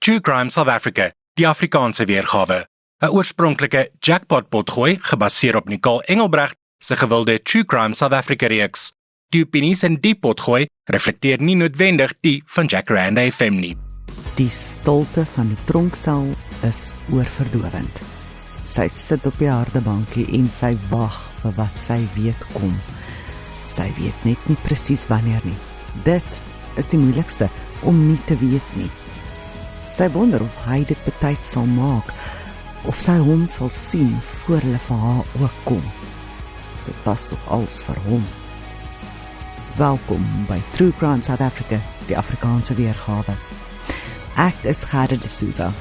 True Crime South Africa, die Afrikaanse weergawe. 'n Oorspronklike jackpot-potgooi gebaseer op Nicole Engelbrecht se gewilde True Crime South Africa reeks. Die opinies in die potgooi reflekteer nie noodwendig die van Jacaranda FM nie. Die stilte van die tronksel is oorverdowend. Sy sit op die harde bankie en sy wag vir wat sy weet kom. Sy weet net nie presies wanneer nie. Dit is die moeilikste, om nie te weet nie. Sy wonder of hy dit betyds sal maak, of sy hom sal sien voor hulle vir haar ook kom. Dit was toch alles vir hom. Welkom by True Crime South Africa, die Afrikaanse weergawe. Ek is Gerda de Souza,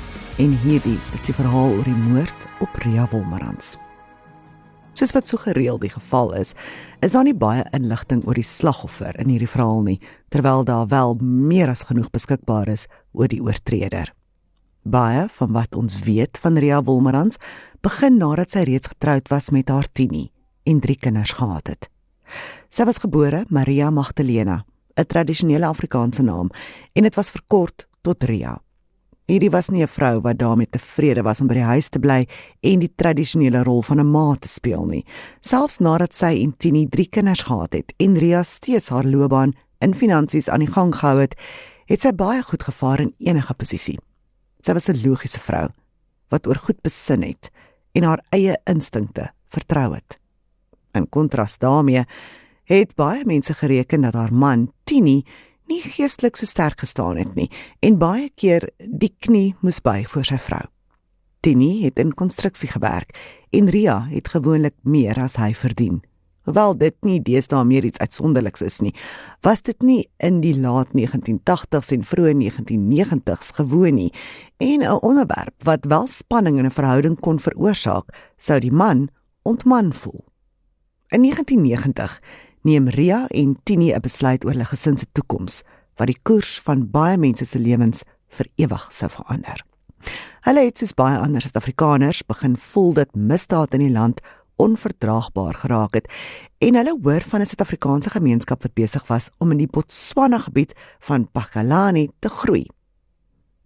en hierdie is die verhaal oor die moord op Ria Wolmerans. Soos wat so gereeld die geval is daar nie baie inligting oor die slagoffer in hierdie verhaal nie, terwyl daar wel meer as genoeg beskikbaar is oor die oortreder. Baie van wat ons weet van Ria Wolmerans begin nadat sy reeds getroud was met haar Tini en 3 kinders gehad het. Sy was gebore Maria Magdalena, 'n tradisionele Afrikaanse naam, en dit was verkort tot Ria. Hierdie was nie 'n vrou wat daarmee tevrede was om by die huis te bly en die tradisionele rol van 'n ma te speel nie. Selfs nadat sy en Tini 3 kinders gehad het en Ria steeds haar loopbaan in finansies aan die gang gehou het sy baie goed gevaar in enige posisie. Sy was 'n logiese vrou wat oor goed besin het en haar eie instinkte vertrou het. In kontras daarmee het baie mense gereken dat haar man Tini nie geestelik so sterk gestaan het nie en baie keer die knie moes buig voor sy vrou. Tini het in konstruksie gewerk en Ria het gewoonlik meer as hy verdien. Hoewel dit nie deesdae meer iets uitsonderliks is nie, was dit nie in die laat 1980s en vroeë 1990s gewoon nie en 'n onderwerp wat wel spanning in 'n verhouding kon veroorsaak, sou die man ontman voel. In 1990 neem Ria en Tini 'n besluit oor hulle gesin se toekoms, wat die koers van baie mense se lewens vir ewig sou verander. Hulle het soos baie ander Suid-Afrikaners begin voel dat misdaad in die land onverdraagbaar geraak het en hulle hoor van 'n Suid-Afrikaanse gemeenskap wat besig was om in die Botswana gebied van Pakalani te groei.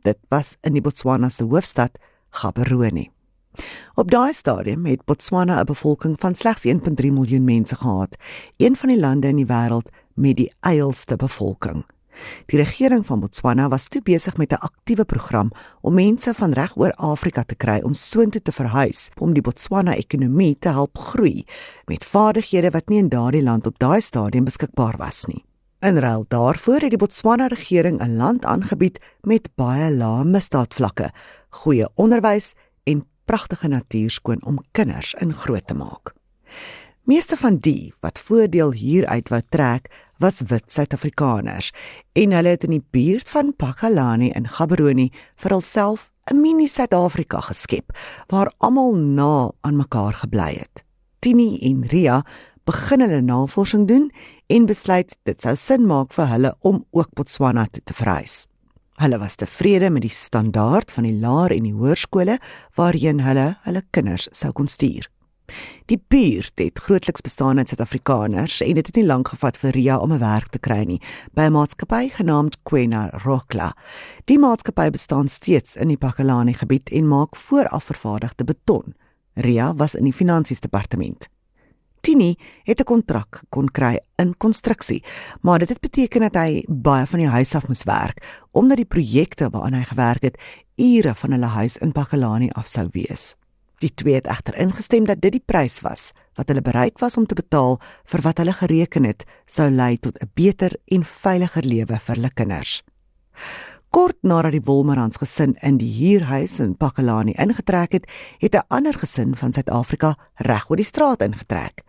Dit was in die Botswana se hoofstad Gaborone. Op daai stadium het Botswana 'n bevolking van slegs 1,3 miljoen mense gehad, een van die lande in die wêreld met die ylste bevolking. Die regering van Botswana was toe besig met 'n aktiewe program om mense van reg oor Afrika te kry om soontoe te verhuis, om die Botswana-ekonomie te help groei, met vaardighede wat nie in daardie land op daai stadium beskikbaar was nie. In ruil daarvoor het die Botswana-regering 'n land aangebied met baie lae misdaadvlakke, goeie onderwys en pragtige natuurskoon om kinders in groot te maak. Meeste van die wat voordeel hieruit wou trek, was wit Suid-Afrikaners en hulle het in die buurt van Pakalani in Gaborone vir hulself 'n mini Suid-Afrika geskep, waar almal na aan mekaar gebly het. Tini en Ria begin hulle navorsing doen en besluit dit sou sin maak vir hulle om ook Botswana toe te verhuis. Hulle was tevrede met die standaard van die laer en die hoërskole waarheen hulle kinders sou kon stuur. Die buurt het grootliks bestaan uit Suid-Afrikaners en dit het nie lank gevat vir Ria om 'n werk te kry nie, by 'n maatskappy genaamd Kwena Rokla. Die maatskappy bestaan steeds in die Pakalani gebied en maak vooraf vervaardigde beton. Ria was in die finansies departement. Tini het 'n kontrak kon kry in konstruksie, maar dit het beteken dat hy baie van die huis af moes werk, omdat die projekte waaraan hy gewerk het, ure van hulle huis in Pakalani af sou wees. Die twee het egter ingestem dat dit die prys was, wat hulle bereid was om te betaal vir wat hulle gereken het, sou lei tot 'n beter en veiliger lewe vir hulle kinders. Kort nadat die Wolmerans gesin in die huurhuis in Pakalani ingetrek het 'n ander gesin van Suid-Afrika reg oor die straat ingetrek.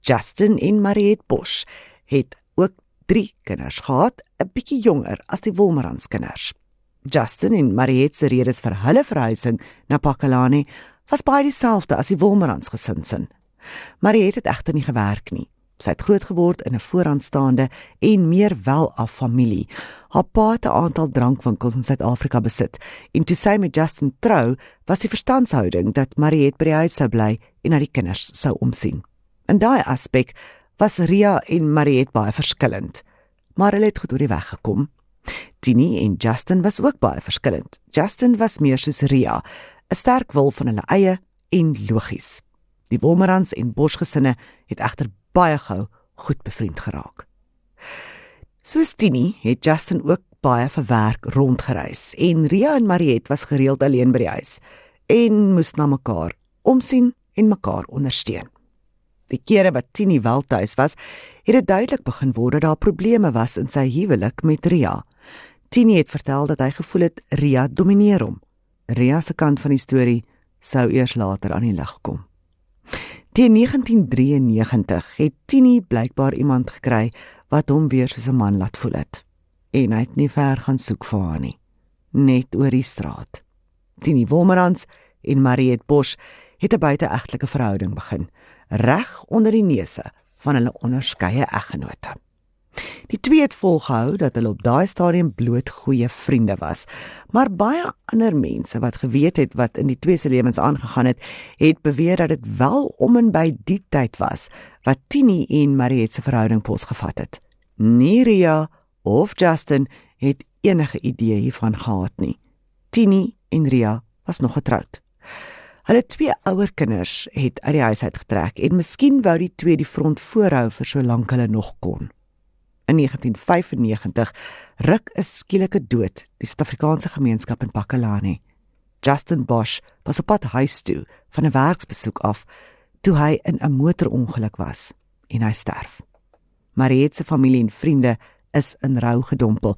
Justin en Mariette Bosch het ook 3 kinders gehad, 'n bietjie jonger as die Wolmerans kinders. Justin en Mariette se redes vir hulle verhuising na Pakalani was baie dieselfde as die Wolmerans gesin se. Mariette het egter nie gewerk nie. Sy het groot geword in 'n vooraanstaande en meer welaf familie. Haar pa het 'n aantal drankwinkels in Suid-Afrika besit en toe sy met Justin trou, was die verstandshouding dat Mariette by die huis sou bly en na die kinders sou omsien. In daai aspek was Ria en Mariette baie verskillend, maar hulle het goed oor die weg gekom. Tini en Justin was ook baie verskillend. Justin was meer soos Ria, 'n sterk wil van hulle eie en logies. Die Wolmerans en Bosch gesinne het egter baie gou goed bevriend geraak. Soos Tini het Justin ook baie vir werk rondgereis en Ria en Mariette was gereeld alleen by die huis en moes na mekaar omsien en mekaar ondersteun. Die kere wat Tini wel tuis was, het dit duidelik begin word dat daar probleme was in sy huwelik met Ria. Tini het vertel dat hy gevoel het Ria domineer hom. Ria se kant van die storie sou eers later aan die lig kom. Teen 1993 het Tini blykbaar iemand gekry wat hom weer soos 'n man laat voel het. En hy het nie ver gaan soek vir haar nie, net oor die straat. Tini Wolmerans en Mariette Bosch het 'n buiteegtelike verhouding begin, reg onder die neuse van hulle onderskeie eggenote. Die twee het volgehou dat hulle op daai stadium bloot goeie vriende was, maar baie ander mense wat geweet het wat in die twee se lewens aangegaan het, het beweer dat dit wel om en by die tyd was wat Tini en Mariette se verhouding posgevat het. Nie Ria of Justin het enige idee hiervan gehad nie. Tini en Ria was nog getroud. Hulle twee ouer kinders het uit die huis uitgetrek en miskien wou die twee die front voorhou vir so lank hulle nog kon. In 1995 ruk 'n skielike dood die Suid-Afrikaanse gemeenskap in Pakalani. Justin Bosch was op pad huis toe van 'n werksbesoek af toe hy in 'n motorongeluk was en hy sterf. Mariette se familie en vriende is in rou gedompel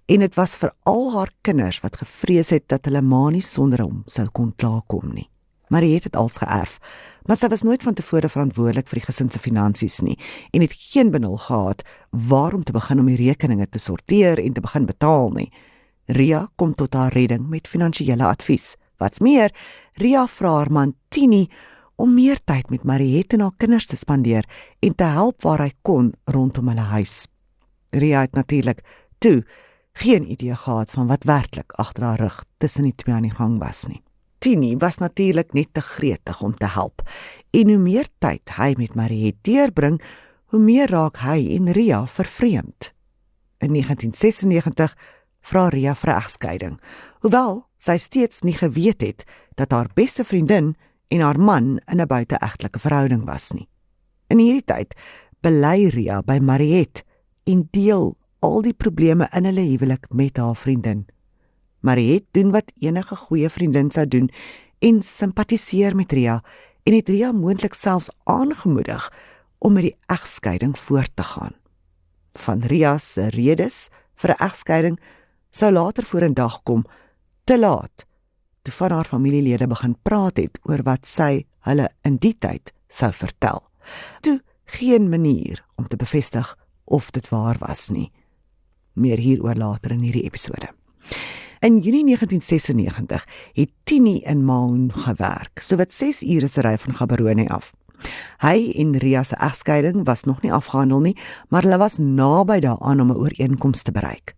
en dit was vir al haar kinders wat gevrees het dat hulle ma nie sonder hom sou kon klaarkom nie. Mariette het alles geërf, maar sy was nooit van tevore verantwoordelik vir die gesin se finansies nie en het geen benul gehad waarom te begin om die rekeninge te sorteer en te begin betaal nie. Ria kom tot haar redding met finansiële advies. Wat's meer, Ria vra haar man Tini om meer tyd met Mariette en haar kinders te spandeer en te help waar hy kon rondom hulle huis. Ria het natuurlik toe geen idee gehad van wat werklik agter haar rug tussen die twee aan die gang was nie. Tini was natuurlik net te gretig om te help en hoe meer tyd hy met Mariette deurbring, hoe meer raak hy en Ria vervreemd. In 1996 vra Ria vir 'n egskeiding, hoewel sy steeds nie geweet het dat haar beste vriendin en haar man in 'n buiteegtelike verhouding was nie. In hierdie tyd bely Ria by Mariette en deel al die probleme in hulle huwelik met haar vriendin. Mariette doen wat enige goeie vriendin sou doen en simpatiseer met Ria en het Ria moontlik selfs aangemoedig om met die egskeiding voort te gaan. Van Ria se redes vir 'n egskeiding sou later vorendag kom, te laat, toe van haar familielede begin praat het oor wat sy hulle in die tyd sou vertel. Toe geen manier om te bevestig of dit waar was nie. Meer hieroor later in hierdie episode. In Junie 1996 het Tini in Maun gewerk, sowat 6 ure se ry van Gaborone af. Hy en Ria se egskeiding was nog nie afgehandel nie, maar hulle was naby daaraan om 'n ooreenkoms te bereik.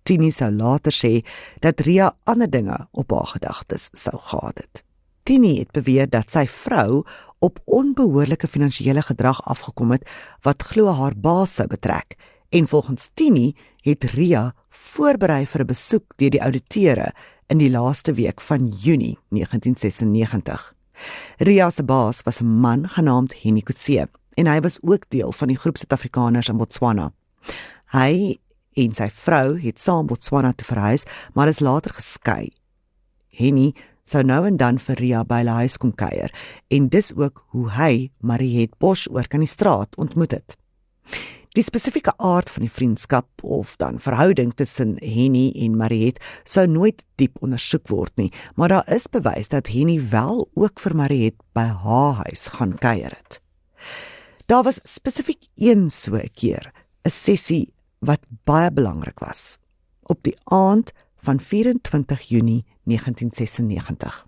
Tini sou later sê dat Ria ander dinge op haar gedagtes sou gehad het. Tini het beweer dat sy vrou op onbehoorlike finansiële gedrag afgekom het wat glo haar baas sou betrek en volgens Tini het Ria voorberei vir 'n besoek deur die ouditeure in die laaste week van Junie 1996. Ria se baas was 'n man genaamd Henny Kutse en hy was ook deel van die groep Suid-Afrikaners in Botswana. Hy en sy vrou het saam Botswana toe verhuis, maar is later geskei. Henny sou nou en dan vir Ria by hulle huis kom kuier en dis ook hoe hy Mariette Bosch oor kan die straat ontmoet het. Die spesifieke aard van die vriendskap of dan verhouding tussen Henny en Mariette sou nooit diep ondersoek word nie, maar daar is bewys dat Henny wel ook vir Mariette by haar huis gaan kuier het. Daar was spesifiek een so 'n keer, 'n sessie wat baie belangrik was, op die aand van 24 Junie 1996.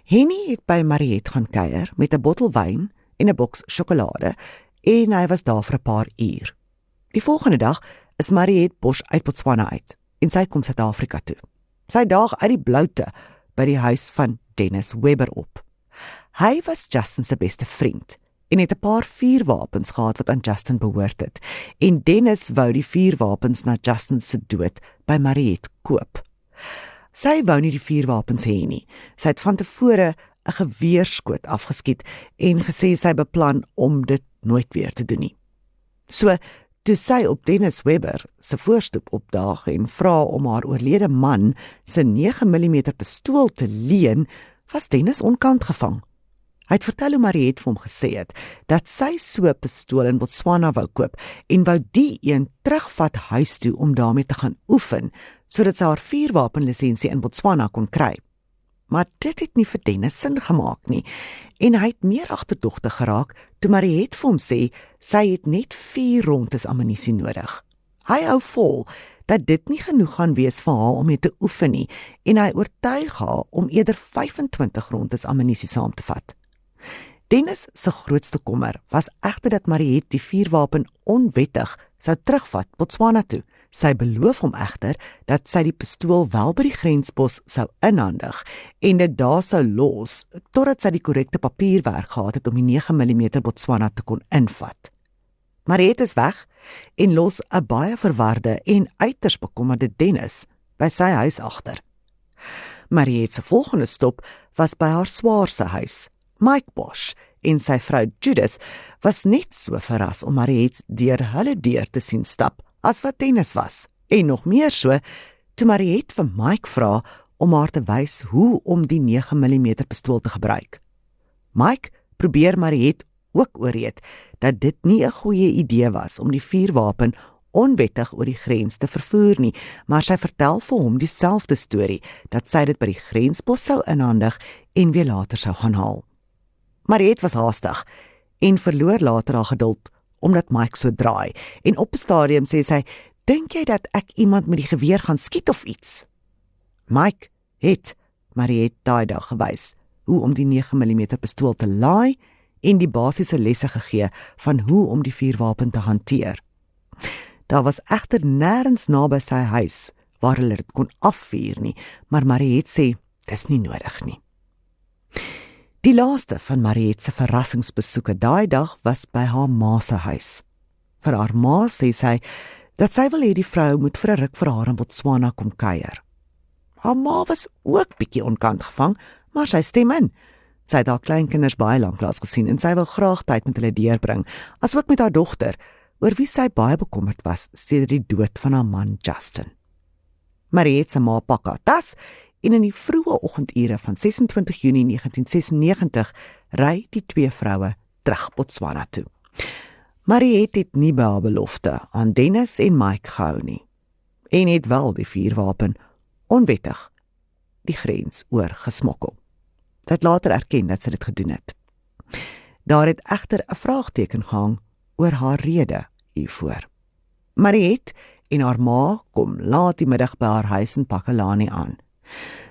Henny het by Mariette gaan kuier met 'n bottel wyn en 'n boks sjokolade en hy was daar vir 'n paar uur. Die volgende dag is Mariette Bosch uit Botswana uit en sy kom Suid-Afrika toe. Sy daag uit die bloute by die huis van Dennis Webber op. Hy was Justin se beste vriend en het 'n paar vuurwapens gehad wat aan Justin behoort het. En Dennis wou die vuurwapens na Justin se dood by Mariette koop. Sy wou nie die vuurwapens hê nie. Sy het van tevore 'n geweerskoot afgeskiet en gesê sy beplan om dit nooit weer te doen nie. So, toe sy op Dennis Webber se voorstoep opdaag en vra om haar oorlede man se 9mm pistool te leen, was Dennis onkant gevang. Hy het vertel hoe Mariette vir hom gesê het dat sy so 'n pistool in Botswana wou koop en wou die een terugvat huis toe om daarmee te gaan oefen, sodat sy haar vuurwapenlisensie in Botswana kon kry. Maar dit het nie vir Dennis sin gemaak nie, en hy het meer agterdogtig geraak toe Mariette vir hom sê sy het net 4 rondes ammunisie nodig. Hy hou vol dat dit nie genoeg gaan wees vir haar om mee te oefen nie, en hy oortuig haar om eerder 25 rondes ammunisie saam te vat. Dennis se grootste kommer was egter dat Mariette die vuurwapen onwettig sou terugvat Botswana toe. Sy beloof hom egter dat sy die pistool wel by die grenspos sou inhandig en dit daar sou los totdat sy die korrekte papierwerk gehad het om die 9mm Botswana te kon invat. Mariette is weg en los 'n baie verwarde en uiters bekommerde Dennis by sy huis agter. Mariette se volgende stop was by haar swaar se huis. Mike Bosch en sy vrou Judith was net so verras om Mariette deur hulle deur te sien stap as wat Dennis was, en nog meer so, toe Mariette vir Mike vra om haar te wys hoe om die 9mm pistool te gebruik. Mike probeer Mariette ook oorreed dat dit nie 'n goeie idee was om die vuurwapen onwettig oor die grens te vervoer nie, maar sy vertel vir hom dieselfde storie, dat sy dit by die grenspos sou inhandig en weer later sou gaan haal. Mariette was haastig en verloor later haar geduld omdat Mike so draai, en op 'n stadium sê sy, "Dink jy dat ek iemand met die geweer gaan skiet of iets?" Mike het Mariette daai dag gewys hoe om die 9mm pistool te laai en die basiese lesse gegee van hoe om die vuurwapen te hanteer. Daar was egter nêrens naby sy huis waar hulle dit kon afvuur nie, maar Mariette sê, dis nie nodig nie. Die laaste van Mariette se verrassingsbesoeke daai dag was by haar ma se huis. Vir haar ma sê sy dat sy wil hê die vrou moet vir 'n ruk vir haar in Botswana kom kuier. Haar ma was ook bietjie onkant gevang, maar sy stem in. Sy het haar kleinkinders baie lanklaas gesien en sy wil graag tyd met hulle deurbring, asook met haar dogter, oor wie sy baie bekommerd was sedert die dood van haar man Justin. Mariette se ma pak haar tas en in die vroeë oggendure van 26 Junie 1996 ry die 2 vroue terug Botswana toe. Mariette het nie by haar belofte aan Dennis en Mike gehou nie, en het wel die vuurwapen onwettig die grens oor gesmokkel. Sy het later erken dat sy dit gedoen het. Daar het egter 'n vraagteken gehang oor haar rede hiervoor. Mariette en haar ma kom laat die middag by haar huis in Pakalani aan.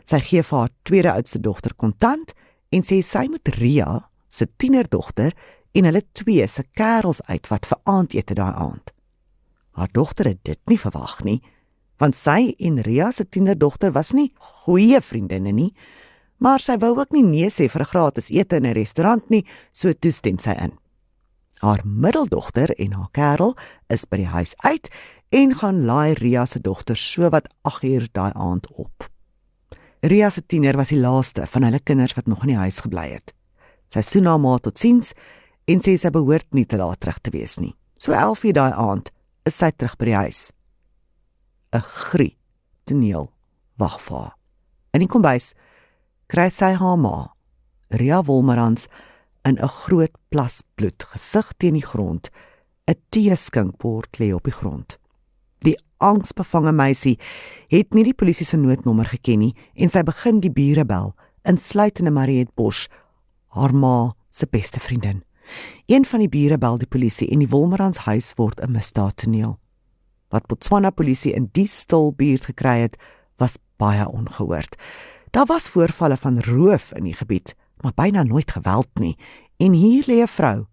Sy gee vir haar tweede oudste dogter kontant en sê sy moet Ria, se tienerdogter, en hulle 2 se kerels uitvat vir aandete daai aand. Haar dogter het dit nie verwag nie, want sy en Ria se tienerdogter was nie goeie vriendinne nie, maar sy wou ook nie nee sê vir 'n gratis ete in 'n restaurant nie, so toestem sy in. Haar middeldogter en haar kerel is by die huis uit en gaan laai Ria se dogter so wat 8 uur daai aand op. Ria se tiener was die laaste van hulle kinders wat nog in die huis gebly het. Sy soen haar ma totsiens en sê sy behoort nie te laat terug te wees nie. So 11 uur daai aand is sy terug by die huis. 'n Grie toneel wag vir haar. In die kombuis kry sy haar ma, Ria Wolmerans, in 'n groot plas bloed, gesig teen die grond, 'n teeskinkbord lê op die grond. Die angsbevange meisie het nie die polisie se noodnommer geken nie en sy begin die bure bel, insluitende Mariette Bosch, haar ma se beste vriendin. Een van die bure bel die polisie en die Wolmerans huis word 'n misdaadtoneel. Wat Botswana polisie in die stil buurt gekry het, was baie ongehoord. Daar was voorvalle van roof in die gebied, maar byna nooit geweld nie, en hier lê 'n vrou,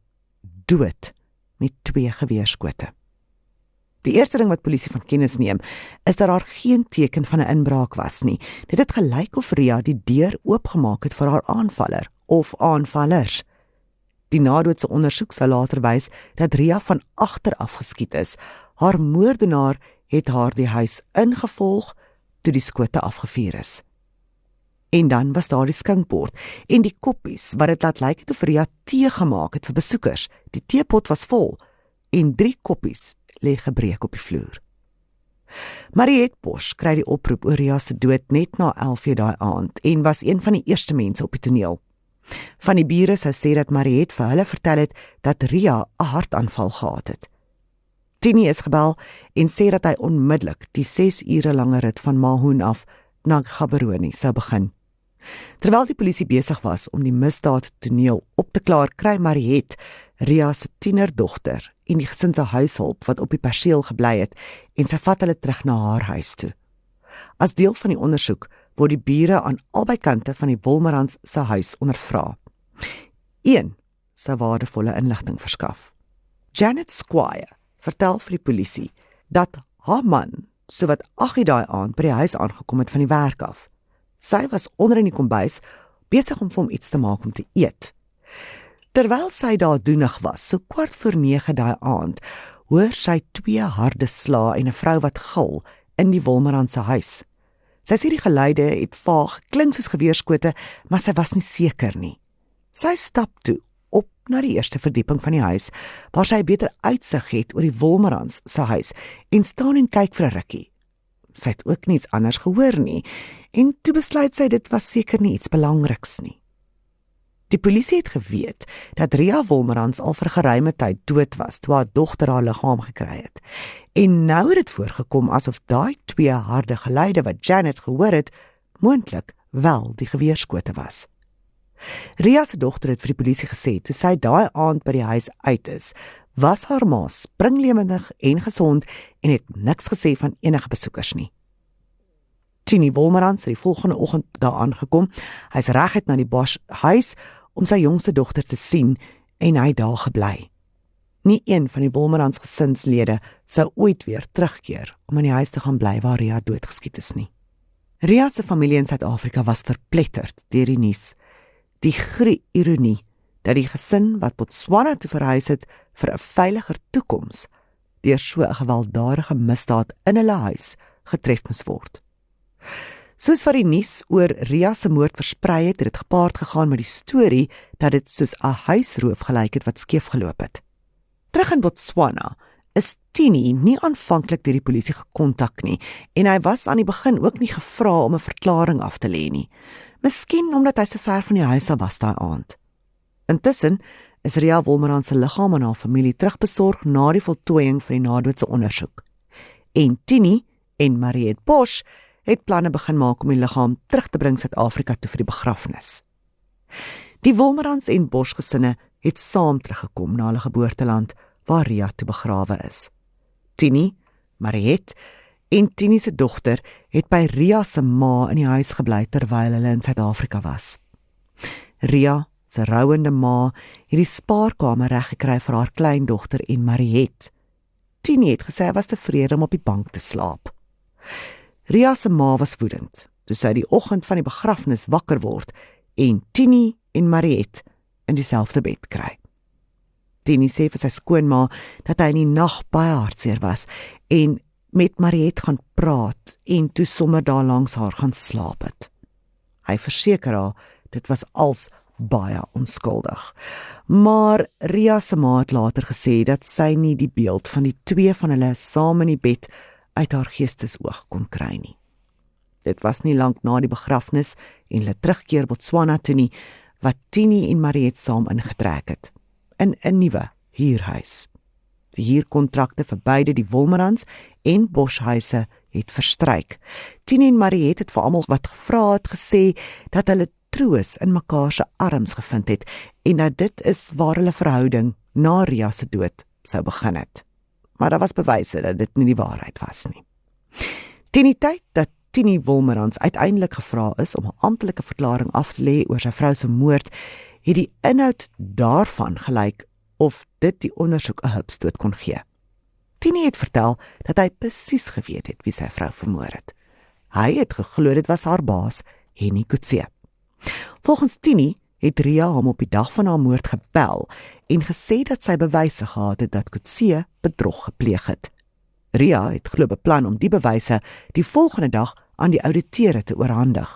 dood, met 2 geweerskote. Die eerste ding wat polisie van kennis neem, is dat daar geen teken van 'n inbraak was nie. Dit het gelyk of Ria die deur oopgemaak het vir haar aanvaller, of aanvallers. Die nadoodse ondersoek sal later wys dat Ria van agter af geskiet is. Haar moordenaar het haar die huis ingevolg toe die skote afgevuur is. En dan was daar die skinkbord en die koppies wat dit laat lyk of Ria tee gemaak het vir besoekers. Die teepot was vol en 3 koppies lê gebreek op die vloer. Mariette Bosch kry die oproep oor Ria se dood net na 11:00 daai aand en was een van die eerste mense op die toneel. Van die bure sou sê dat Mariette vir hulle vertel het dat Ria 'n hartaanval gehad het. Tini is gebel en sê dat hy onmiddellik die 6 ure lange rit van Mahoen af na Gaborone sou begin. Terwyl die polisie besig was om die misdaadtoneel op te klaar, kry Mariette Ria se tienerdogter en die gesin se huishulp wat op die perseel gebly het en sy vat hulle terug na haar huis toe. As deel van die ondersoek word die bure aan albei kante van die Wolmerans se huis ondervra. Een sou waardevolle inligting verskaf. Janet Squire vertel vir die polisie dat haar man sowat 8:00 daai aand by die huis aangekom het van die werk af. Sy was onder in die kombuis besig om vir hom iets te maak om te eet. Terwyl sy daar doenig was, so 8:15 daai aand, hoor sy 2 harde slae en 'n vrou wat gil in die Wolmerans se huis. Sy sê die geluide het vaag klink soos geweerskote, maar sy was nie seker nie. Sy stap toe op na die eerste verdieping van die huis, waar sy beter uitsig het oor die Wolmerans se huis en staan en kyk vir 'n rukkie. Sy het ook niets anders gehoor nie en toe besluit sy dit was seker nie iets belangriks nie. Die polisie het geweet dat Ria Wolmerans al vir geruime tyd dood was toe haar dogter haar liggaam gekry het. En nou het dit voorgekom asof daai 2 harde geluide wat Janet gehoor het, moontlik wel die geweerskote was. Ria se dogter het vir die polisie gesê toe sy daai aand by die huis uit is, was haar ma springlewendig en gesond en het niks gesê van enige besoekers nie. Tini Wolmerans het die volgende oggend daar aangekom. Hy's reguit na die Bosch huis om sy jongste dogter te sien en hy daar gebly. Nie een van die Wolmerans gesinslede sou ooit weer terugkeer om in die huis te gaan bly waar Ria doodgeskiet is nie. Ria se familie in Suid-Afrika was verpletterd deur die nuus. Die ironie dat die gesin wat Botswana toe verhuis het vir 'n veiliger toekoms deur so 'n gewelddadige misdaad in hulle huis getref moes word. Soos wat die nuus oor Ria se moord versprei het dit gepaard gegaan met die storie dat dit soos 'n huisroof gelyk het wat skeef geloop het. Terug in Botswana is Tini nie aanvanklik deur die polisie gekontak nie en hy was aan die begin ook nie gevra om 'n verklaring af te lê nie. Miskien omdat hy so ver van die huis af was daai aand. Intussen is Ria Wolmerans se liggaam aan haar familie terugbesorg na die voltooiing van die nadoodse ondersoek. En Tini en Mariette Bosch het planne begin maak om die liggaam terug te bring Suid-Afrika toe vir die begrafnis. Die Wolmerans en Bosch gesinne het saam teruggekom na hulle geboorteland waar Ria toe begrawe is. Tini, Mariette en Tini se dogter het by Ria se ma in die huis gebly terwyl hulle in Suid-Afrika was. Ria se rouende ma het die spaarkamer reggekry vir haar kleindogter en Mariette. Tini het gesê hy was tevrede om op die bank te slaap. Ria se ma was woedend toe sy die oggend van die begrafnis wakker word en Tini en Mariette in dieselfde bed kry. Tini sê vir sy skoonma dat hy in die nag baie hartseer was en met Mariette gaan praat en toe sommer daar langs haar gaan slaap het. Hy verseker haar dit was als baie onskuldig. Maar Ria se ma het later gesê dat sy nie die beeld van die 2 van hulle saam in die bed uit haar geestesoog kon kry nie. Dit was nie lank na die begrafnis en hulle terugkeer Botswana toe nie, wat Tini en Mariette saam ingetrek het, in 'n nuwe huurhuis. Die huurkontrakte vir beide die Wolmerans en Bosch huise het verstryk. Tini en Mariette het vir almal wat gevra het gesê dat hulle troos in mekaar se arms gevind het en dat dit is waar hulle verhouding na Ria se dood sou begin het. Maar daar was bewyse dat dit nie die waarheid was nie. Teen die tyd dat Tini Wolmerans uiteindelik gevra is om 'n amptelike verklaring af te lê oor sy vrou se moord, het die inhoud daarvan gelyk of dit die ondersoek 'n hupstoot kon gee. Tini het vertel dat hy presies geweet het wie sy vrou vermoor het. Hy het geglo dit was haar baas, Henny Kutse. Volgens Tini het Ria hom op die dag van haar moord gebel en gesê dat sy bewyse gehad het dat Coetzee bedrog gepleeg het. Ria het glo beplan om die bewyse die volgende dag aan die ouditeure te oorhandig.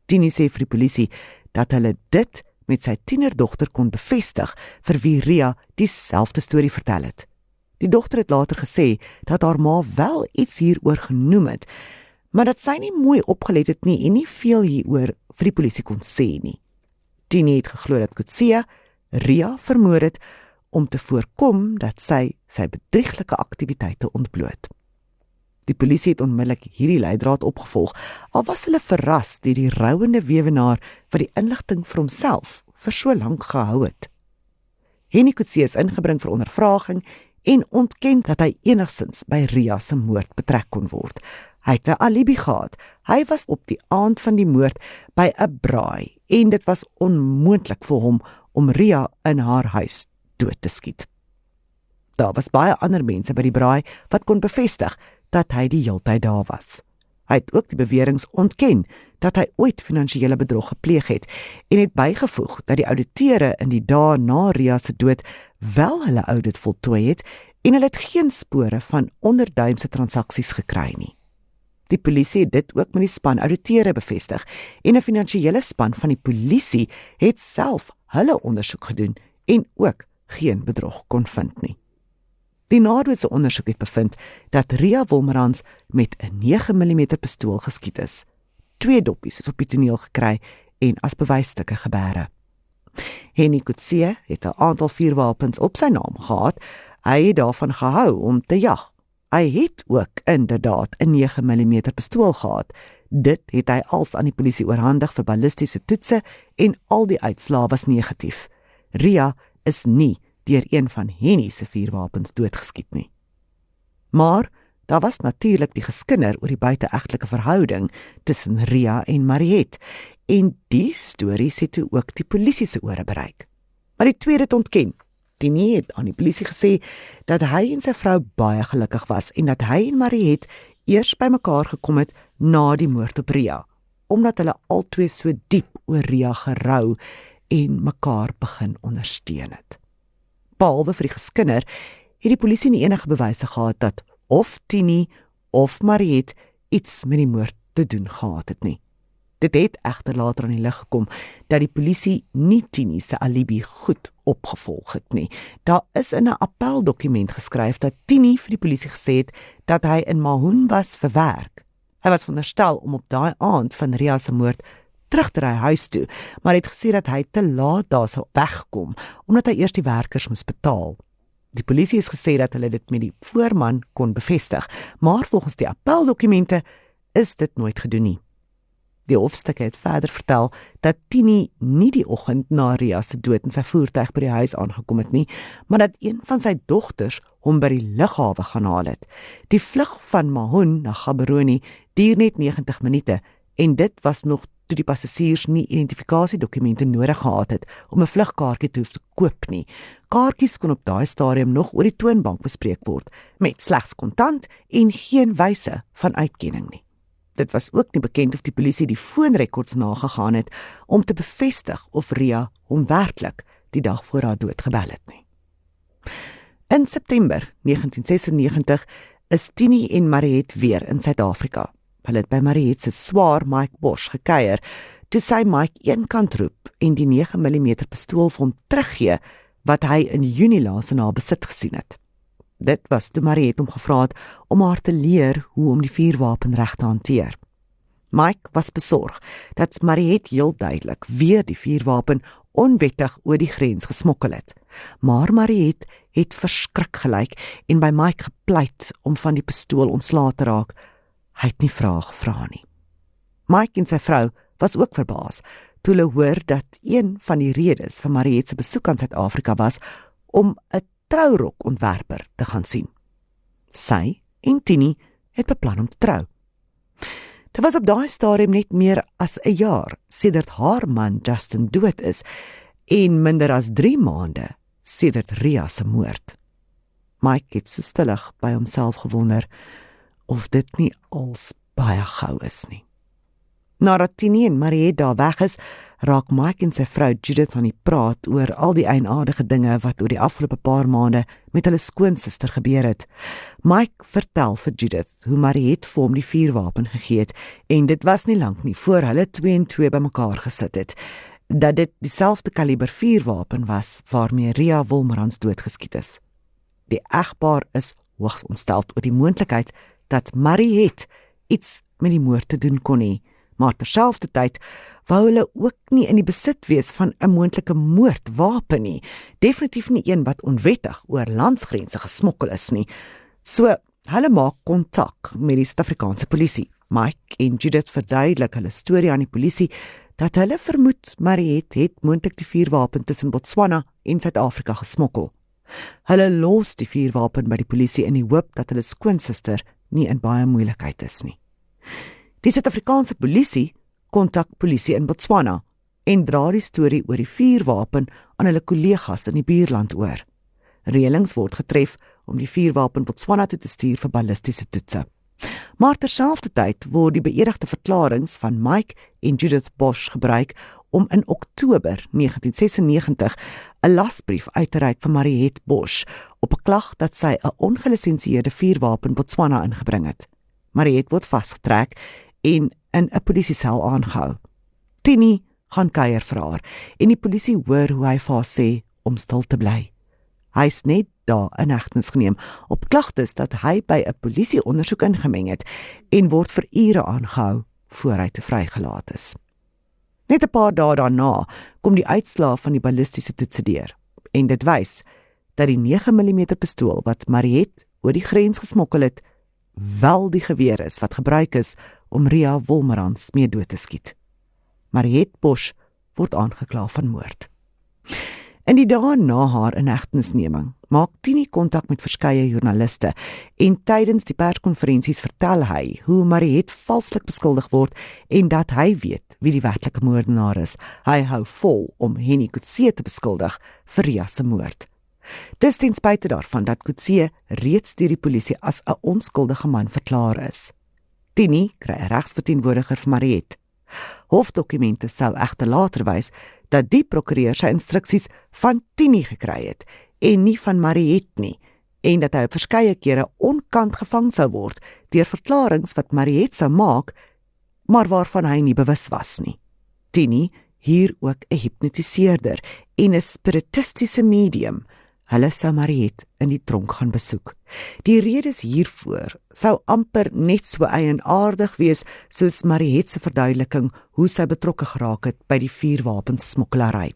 Tini sê vir die polisie dat hulle dit met sy tienerdogter kon bevestig vir wie Ria dieselfde storie vertel het. Die dogter het later gesê dat haar ma wel iets hieroor genoem het, maar dat sy nie mooi opgelet het nie en nie veel hieroor vir die polisie kon sê nie. Tini het geglo dat Coetzee Ria vermoor het om te voorkom dat sy bedrieglike aktiwiteite ontbloot. Die polisie het onmiddellik hierdie leidraad opgevolg, al was hulle verras deur die rouende weewenaar wat die inligting vir homself vir so lank gehou het. Henny Coetzee is ingebring vir ondervraging en ontken dat hy enigstens by Ria se moord betrek kon word. Hy het 'n alibi gehad. Hy was op die aand van die moord by 'n braai en dit was onmoontlik vir hom om Ria in haar huis dood te skiet. Daar was baie ander mense by die braai wat kon bevestig dat hy die heeltyd daar was. Hy het ook die beweringe ontken dat hy ooit finansiële bedrog gepleeg het en het bygevoeg dat die ouditeure in die dae na Ria se dood wel hulle audit voltooi het en hulle het geen spore van onderduimse transaksies gekry nie. Die polisie het dit ook met die span ouditeure bevestig en 'n finansiële span van die polisie het self hulle ondersoek gedoen en ook geen bedrog kon vind nie. Die nadoodse ondersoek het bevind dat Ria Wolmerans met 'n 9mm pistool geskiet is. 2 doppies is op die toneel gekry en as bewysstukke gebeere. Henny Coetzee het 'n aantal vuurwapens op sy naam gehad. Hy het daarvan gehou om te jag. Hy het ook inderdaad 'n 9mm pistool gehad. Dit het hy als aan die polisie oorhandig vir ballistiese toetse en al die uitslae was negatief. Ria is nie deur een van Henny se vuurwapens doodgeskiet nie. Maar daar was natuurlik die geskinder oor die buiteegtelike verhouding tussen Ria en Mariet en die storie het toe ook die polisie se ore bereik. Maar die tweede het ontken. Tini het aan die polisie gesê dat hy en sy vrou baie gelukkig was en dat hy en Mariet eers by mekaar gekom het na die moord op Ria, omdat hulle albei so diep oor Ria gerou en mekaar begin ondersteun het. Behalwe vir die geskinder, het die polisie nie enige bewyse gehad dat of Tini of Mariet iets met die moord te doen gehad het nie. Dit het egter later aan die lig gekom dat die polisie nie Tini se alibi goed opgevolg het nie. Daar is in 'n appeldokument geskryf dat Tini vir die polisie gesê het dat hy in Mahoen was vir werk. Hy was veronderstel om op daai aand van Ria se moord terug te ry huis toe, maar het gesê dat hy te laat daar sou wegkom, omdat hy eers die werkers moes betaal. Die polisie het gesê dat hulle dit met die voorman kon bevestig, maar volgens die appeldokumente is dit nooit gedoen nie. Die hofstukke het verder vertel dat Tini nie die oggend na Ria se dood in sy voertuig by die huis aangekom het nie, maar dat een van sy dogters hom by die lughawe gaan haal het. Die vlug van Mahoen na Gaborone duur net 90 minute en dit was nog toe die passasiers nie identifikasiedokumente nodig gehad het om 'n vlugkaartjie te hoef te koop nie. Kaartjies kon op daai stadium nog oor die toonbank bespreek word, met slegs kontant en geen wyse van uitkenning nie. Dit was ook nie bekend of die polisie die foonrekords nagegaan het om te bevestig of Ria hom werklik die dag voor haar dood gebel het nie. In September 1996 is Tini en Mariet weer in Suid-Afrika. Hulle het by Mariet se swaar Mike Bosch gekuier, toe sy Mike eenkant roep en die 9mm pistool vir hom teruggee wat hy in Junie laas in haar besit gesien het. Dit was toe Mariet hom gevra het om haar te leer hoe om die vuurwapen reg te hanteer. Mike was besorg dat Mariet heel duidelik weer die vuurwapen onwettig oor die grens gesmokkel het. Maar Mariet het verskrik gelyk en by Mike gepleit om van die pistool ontslae te raak. Hy het nie vrae gevra nie. Mike en sy vrou was ook verbaas toe hulle hoor dat een van die redes vir Mariet se besoek aan Suid-Afrika was om 'n trourokontwerper te gaan sien. Sy en Tini het beplan om te trou. Dit was op daai stadium net meer as 'n jaar sedert haar man Justin dood is en minder as 3 maande sedert Ria se moord. Mike het so stillig by homself gewonder of dit nie als baie gou is nie. Nadat Tini en Mariette daar weg is, raak Mike en sy vrou Judith aan die praat oor al die eienaardige dinge wat oor die afgelope paar maande met hulle skoonsister gebeur het. Mike vertel vir Judith hoe Mariette vir hom die vuurwapen gegee het en dit was nie lank nie voor hulle 2 en 2 bymekaar gesit het, dat dit dieselfde kaliber vuurwapen was waarmee Ria Wolmerans doodgeskiet is. Die egpaar is hoogs ontsteld oor die moontlikheid dat Mariette iets met die moord te doen kon hê, maar terselfdertyd wou hulle ook nie in die besit wees van 'n moontlike moordwapen nie, definitief nie een wat onwettig oor landsgrense gesmokkel is nie. So, hulle maak kontak met die Suid-Afrikaanse polisie. Mike en Judith verduidelik hulle storie aan die polisie dat hulle vermoed Mariette het moontlik die vuurwapen tussen Botswana en Suid-Afrika gesmokkel. Hulle los die vuurwapen by die polisie in die hoop dat hulle skoonsister nie in baie moeilikheid is nie. Die Suid-Afrikaanse polisie kontak polisie in Botswana en dra die storie oor die vuurwapen aan hulle kollegas in die buurland oor. Reëlings word getref om die vuurwapen Botswana toe te stuur vir ballistiese toetse. Maar terselfdertyd word die beëdigde verklaringe van Mike en Judith Bosch gebruik om in Oktober 1996 'n lasbrief uit te reik vir Mariette Bosch op 'n klag dat sy 'n ongelisensieerde vuurwapen Botswana ingebring het. Mariette word vasgetrek en in 'n polisiesel aangehou. Tini gaan kuier vir haar en die polisie hoor hoe hy vir haar sê om stil te bly. Hy is net daar in hegtenis geneem op klagtes dat hy by 'n polisieondersoek ingemeng het en word vir ure aangehou voor hy te vrygelaat is. Net 'n paar dae daarna kom die uitslae van die ballistiese toetse deur en dit wys dat die 9mm pistool wat Mariette oor die grens gesmokkel het, wel die geweer is wat gebruik is om Ria Wolmerans mee dood te skiet. Mariette Bosch word aangekla van moord. In die dae na haar inhegtenisneming maak Tini kontak met verskeie joernaliste en tydens die perskonferensies vertel hy hoe Mariette valslik beskuldig word en dat hy weet wie die werklike moordenaar is. Hy hou vol om Henny Coetzee te beskuldig vir Ria se moord. Dis ten spyte daarvan dat Coetzee reeds deur die polisie as 'n onskuldige man verklaar is. Tini kry 'n regsverteenwoordiger vir Mariette. Hofdokumente sou egter later wys dat die prokureur sy instruksies van Tini gekry het en nie van Mariette nie, en dat hy op verskeie kere onkant gevang sou word deur verklaringe wat Mariette sou maak, maar waarvan hy nie bewus was nie. Tini hier ook 'n hipnotiseerder en 'n spiritistiese medium. Hulle sou Mariette in die tronk gaan besoek. Die redes hiervoor sou amper net so eienaardig wees soos Mariette se verduideliking hoe sy betrokke geraak het by die vuurwapensmokkelary.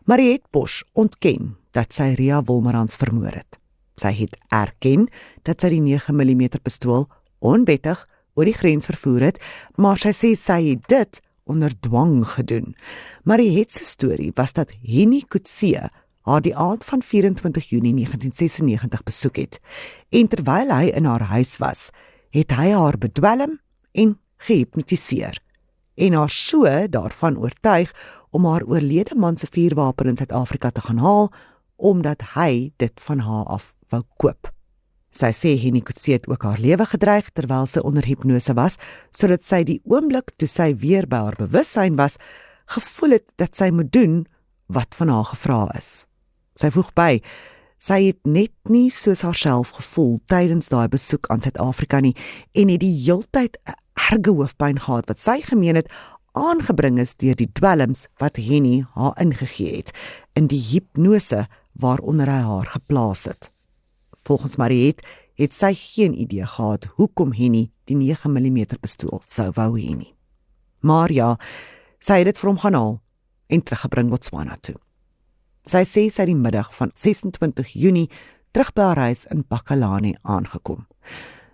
Mariette Bosch ontken dat sy Ria Wolmerans vermoor het. Sy het erken dat sy die 9mm pistool onwettig oor die grens vervoer het, maar sy sê sy het dit onder dwang gedoen. Mariette se storie was dat Henny Coetzee haar die aand van 24 Junie 1996 besoek het, en terwyl hy in haar huis was, het hy haar bedwelm en gehipnotiseer, en haar so daarvan oortuig om haar oorlede man se vuurwapen in Suid-Afrika te gaan haal, omdat hy dit van haar af wou koop. Sy sê Henny Coetzee het ook haar lewe gedreig terwyl sy onder hipnose was, sodat sy die oomblik toe sy weer by haar bewussyn was, gevoel het dat sy moet doen wat van haar gevra is. Sy voeg by, sy het net nie soos haarself gevoel tydens daai besoek aan Suid-Afrika nie en het die heeltyd 'n erge hoofpyn gehad wat sy gemeen het aangebring is deur die dwelms wat Henny haar ingegee het in die hipnose waaronder hy haar geplaas het. Volgens Mariette het sy geen idee gehad hoekom Henny die 9mm pistool sou wou hê nie. Maar ja, sy het dit vir hom gaan haal en teruggebring Botswana toe. Sy sê sy die middag van 26 Junie terug by haar huis in Pakalani aangekom.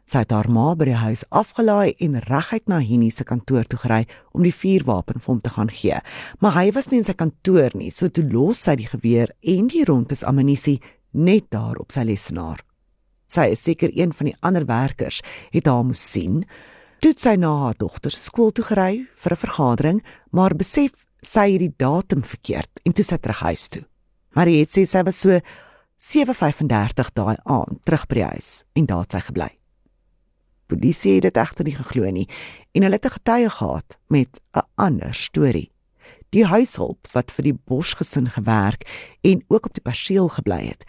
Sy het haar ma by die huis afgelaai en reguit na Henny se kantoor toe gery om die vuurwapen vir hom te gaan gee. Maar hy was nie in sy kantoor nie, so toe los sy die geweer en die rondes ammunisie net daar op sy lesenaar. Sy is seker een van die ander werkers het haar moes sien. Toe sy na haar dogter se skool toe gery vir 'n vergadering, maar besef sy het die datum verkeerd en toe sy terug huis toe. Mariette sê sy was so 7:35 daai aand terug by die huis en daar het sy gebly. polisie het dit egter nie geglo nie en hulle het 'n getuie gehad met 'n ander storie. Die huishulp wat vir die Bosch-gesin gewerk en ook op die perseel gebly het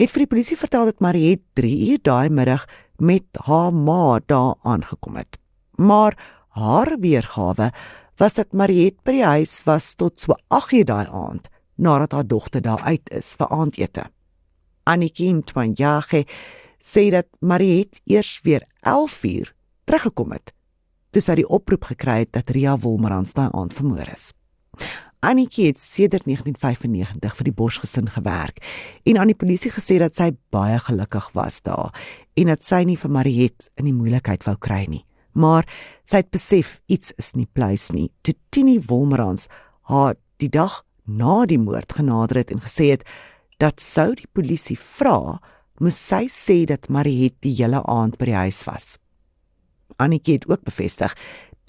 vir die polisie vertel dat Mariet 3 uur daai middag met haar ma daar aangekom het. Maar haar weergawe was dat Mariet by die huis was tot so 8 uur daai aand, nadat haar dogter daar uit is vir aandete. Annetjie Ntwanjage sê dat Mariet eers weer 11 uur teruggekom het, toe sy die oproep gekry het dat Ria Wolmerans daai aand vermoor is. Annetjie het sedert 1995 vir die Bosch-gesin gewerk en aan die polisie gesê dat sy baie gelukkig was daar en dat sy nie vir Mariet in die moeilikheid wou kry nie. Maar sy het besef iets is nie pluis nie, toe Tini Wolmerans haar die dag na die moord genader het en gesê het dat sou die polisie vra, moes sy sê dat Mariet die hele aand by die huis was. Annetjie het ook bevestig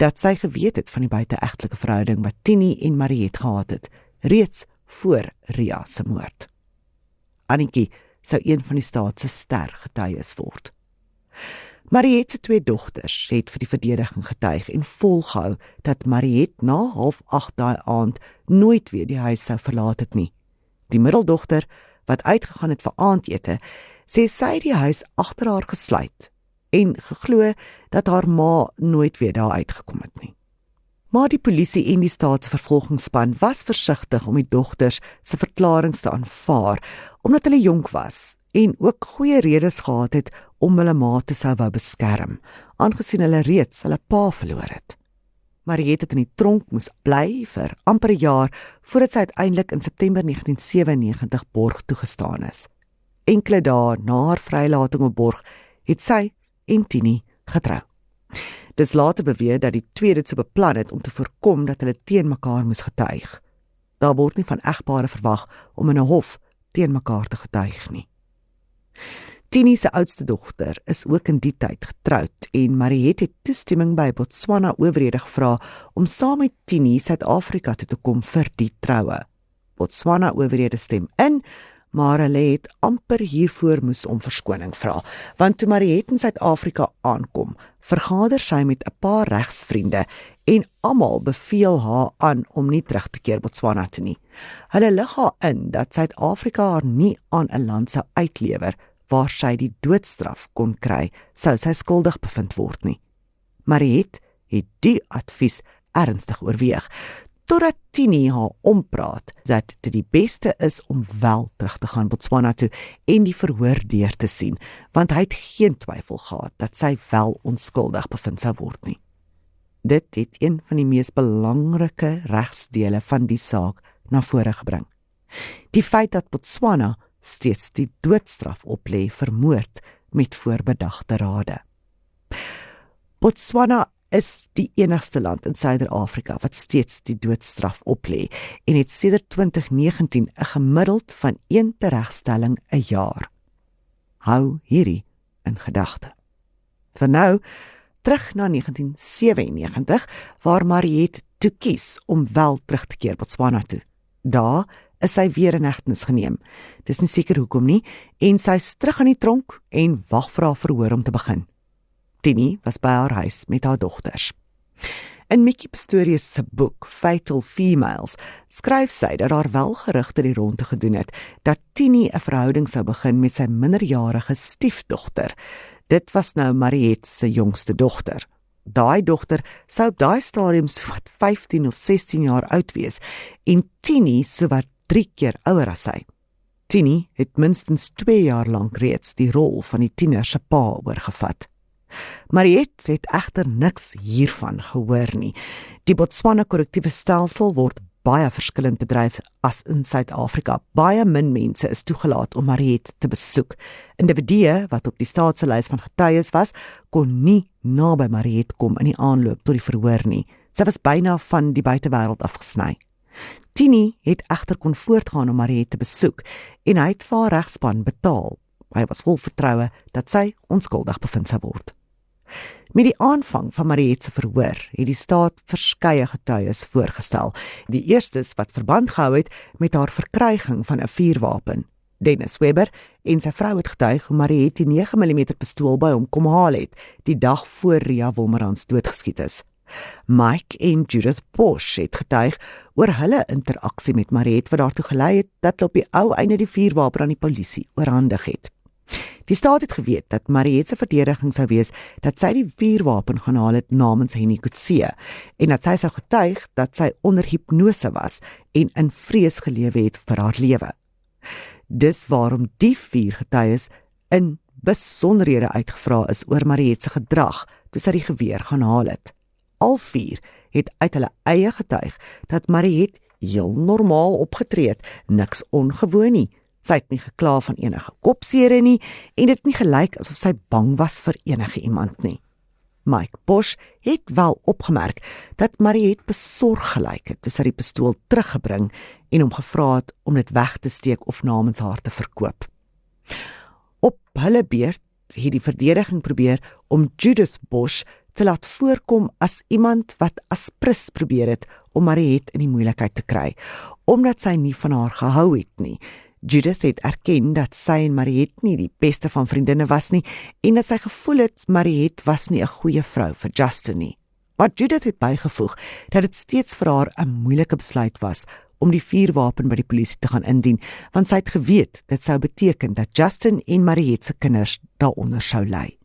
dat sy geweet het van die buiteegtelike verhouding wat Tini en Mariet gehad het, reeds voor Ria se moord. Annetjie sou een van die staat se stergetuies word. Mariet se 2 dogters het vir die verdediging getuig en volgehou dat Mariet na 7:30 daai aand nooit weer die huis sou verlaat het nie. Die middeldogter, wat uitgegaan het vir aandete, sê sy die huis agter haar gesluit en geglo dat haar ma nooit weer daar uitgekom het nie. Maar die polisie en die staatsvervolgingsspan was versigtig om die dogters se verklaringe te aanvaar, omdat hulle jonk was en ook goeie redes gehad het om hulle ma te sou wou beskerm, aangesien hulle reeds hulle pa verloor het. Mariet het in die tronk moes bly vir amper 'n jaar voordat sy uiteindelik in September 1997 borg toegestaan is. Enkele dae na haar vrylating op borg het sy en Tini getrou. Dis later beweer dat die twee dit so beplan het om te voorkom dat hulle teen mekaar moes getuig. Daar word nie van egpare verwag om in 'n hof teen mekaar te getuig nie. Tini se oudste dogter is ook in die tyd getroud en Mariet het toestemming by Botswana owerhede gevra om saam met Tini Suid-Afrika toe te kom vir die troue. Botswana owerhede stem in, maar hulle het amper hiervoor moes om verskoning vra, want toe Mariet in Suid-Afrika aankom, vergader sy met 'n paar regsvriende en almal beveel haar aan om nie terug te keer Botswana toe nie. Hulle lig haar in dat Suid-Afrika haar nie aan 'n land sou uitlewer waar sy die doodstraf kon kry, sou sy skuldig bevind word nie. Mariet het die advies ernstig oorweeg, totdat Tini haar ompraat dat dit die beste is om wel terug te gaan Botswana toe en die verhoor deur te sien, want hy het geen twyfel gehad dat sy wel onskuldig bevind sou word nie. Dit het een van die mees belangrike regsdele van die saak na vore gebring. Die feit dat Botswana steeds die doodstraf oplê vir moord met voorbedagte rade. Botswana is die enigste land in Suider-Afrika wat steeds die doodstraf oplê en het sedert 2019 'n gemiddeld van 1 teregstelling 'n jaar. Hou hierdie in gedagte. Vir nou, terug na 1997, waar Mariet toe kies om wel terug te keer Botswana toe. Daar is sy weer in hegtenis geneem. Dis nie seker hoekom nie, en sy is terug in die tronk en wag vir haar verhoor om te begin. Tini was by haar huis met haar dogters. In Mickey Pistorius se boek Fatal Females skryf sy dat daar wel gerugte die ronde gedoen het dat Tini 'n verhouding sou begin met sy minderjarige stiefdogter. Dit was nou Mariet se jongste dogter. Daai dogter sou op daai stadium sowat 15 of 16 jaar oud wees en Tini sowat 3 keer ouer as sy. Tini het minstens 2 jaar lank reeds die rol van die tiener se pa oorgevat. Mariet het egter niks hiervan gehoor nie. Die Botswana korrektiewe stelsel word baie verskillend bedryf as in Suid-Afrika. Baie min mense is toegelaat om Mariet te besoek. Individue wat op die staat se lys van getuies was, kon nie naby Mariet kom in die aanloop tot die verhoor nie. Sy was byna van die buitewêreld afgesny. Tini het egter kon voortgaan om Mariet te besoek en hy het vir haar regspan betaal. Hy was vol vertroue dat sy onskuldig bevind sou word. Met die aanvang van Mariet se verhoor het die staat verskeie getuies voorgestel. Die eerstes wat verband gehou het met haar verkryging van 'n vuurwapen. Dennis Webber en sy vrou het getuig hoe Mariet die 9mm pistool by hom kom haal het, die dag voor Ria Wolmerans doodgeskiet is. Mike en Judith Bosch het getuig oor hulle interaksie met Mariet wat daartoe gelei het dat hulle op die ou einde die vuurwapen aan die polisie oorhandig het. Die staat het geweet dat Mariet se verdediging sou wees dat sy die vuurwapen gaan haal het namens Henny Coetzee en dat sy sou getuig dat sy onder hipnose was en in vrees gelewe het vir haar lewe. Dis waarom die 4 getuies in besonderhede uitgevra is oor Mariet se gedrag toe sy die geweer gaan haal het. Al 4 het uit hulle eie getuig dat Mariet heel normaal opgetree het, niks ongewoon nie. Sy het nie gekla van enige kopsere nie en dit nie gelyk asof sy bang was vir enige iemand nie. Mike Bosch het wel opgemerk dat Mariet besorg gelyk het toe sy die pistool teruggebring en hom gevra het om dit weg te steek of namens haar te verkoop. Op hulle beurt het die verdediging probeer om Judith Bosch te laat voorkom as iemand wat aspris probeer het om Mariet in die moeilikheid te kry, omdat sy nie van haar gehou het nie. Judith het erken dat sy en Mariet nie die beste van vriendinne was nie en dat sy gevoel het Mariet was nie 'n goeie vrou vir Justin nie. Maar Judith het bygevoeg dat dit steeds vir haar 'n moeilike besluit was om die vuurwapen by die polisie te gaan indien, want sy het geweet dit sou beteken dat Justin en Mariet se kinders daaronder sou ly.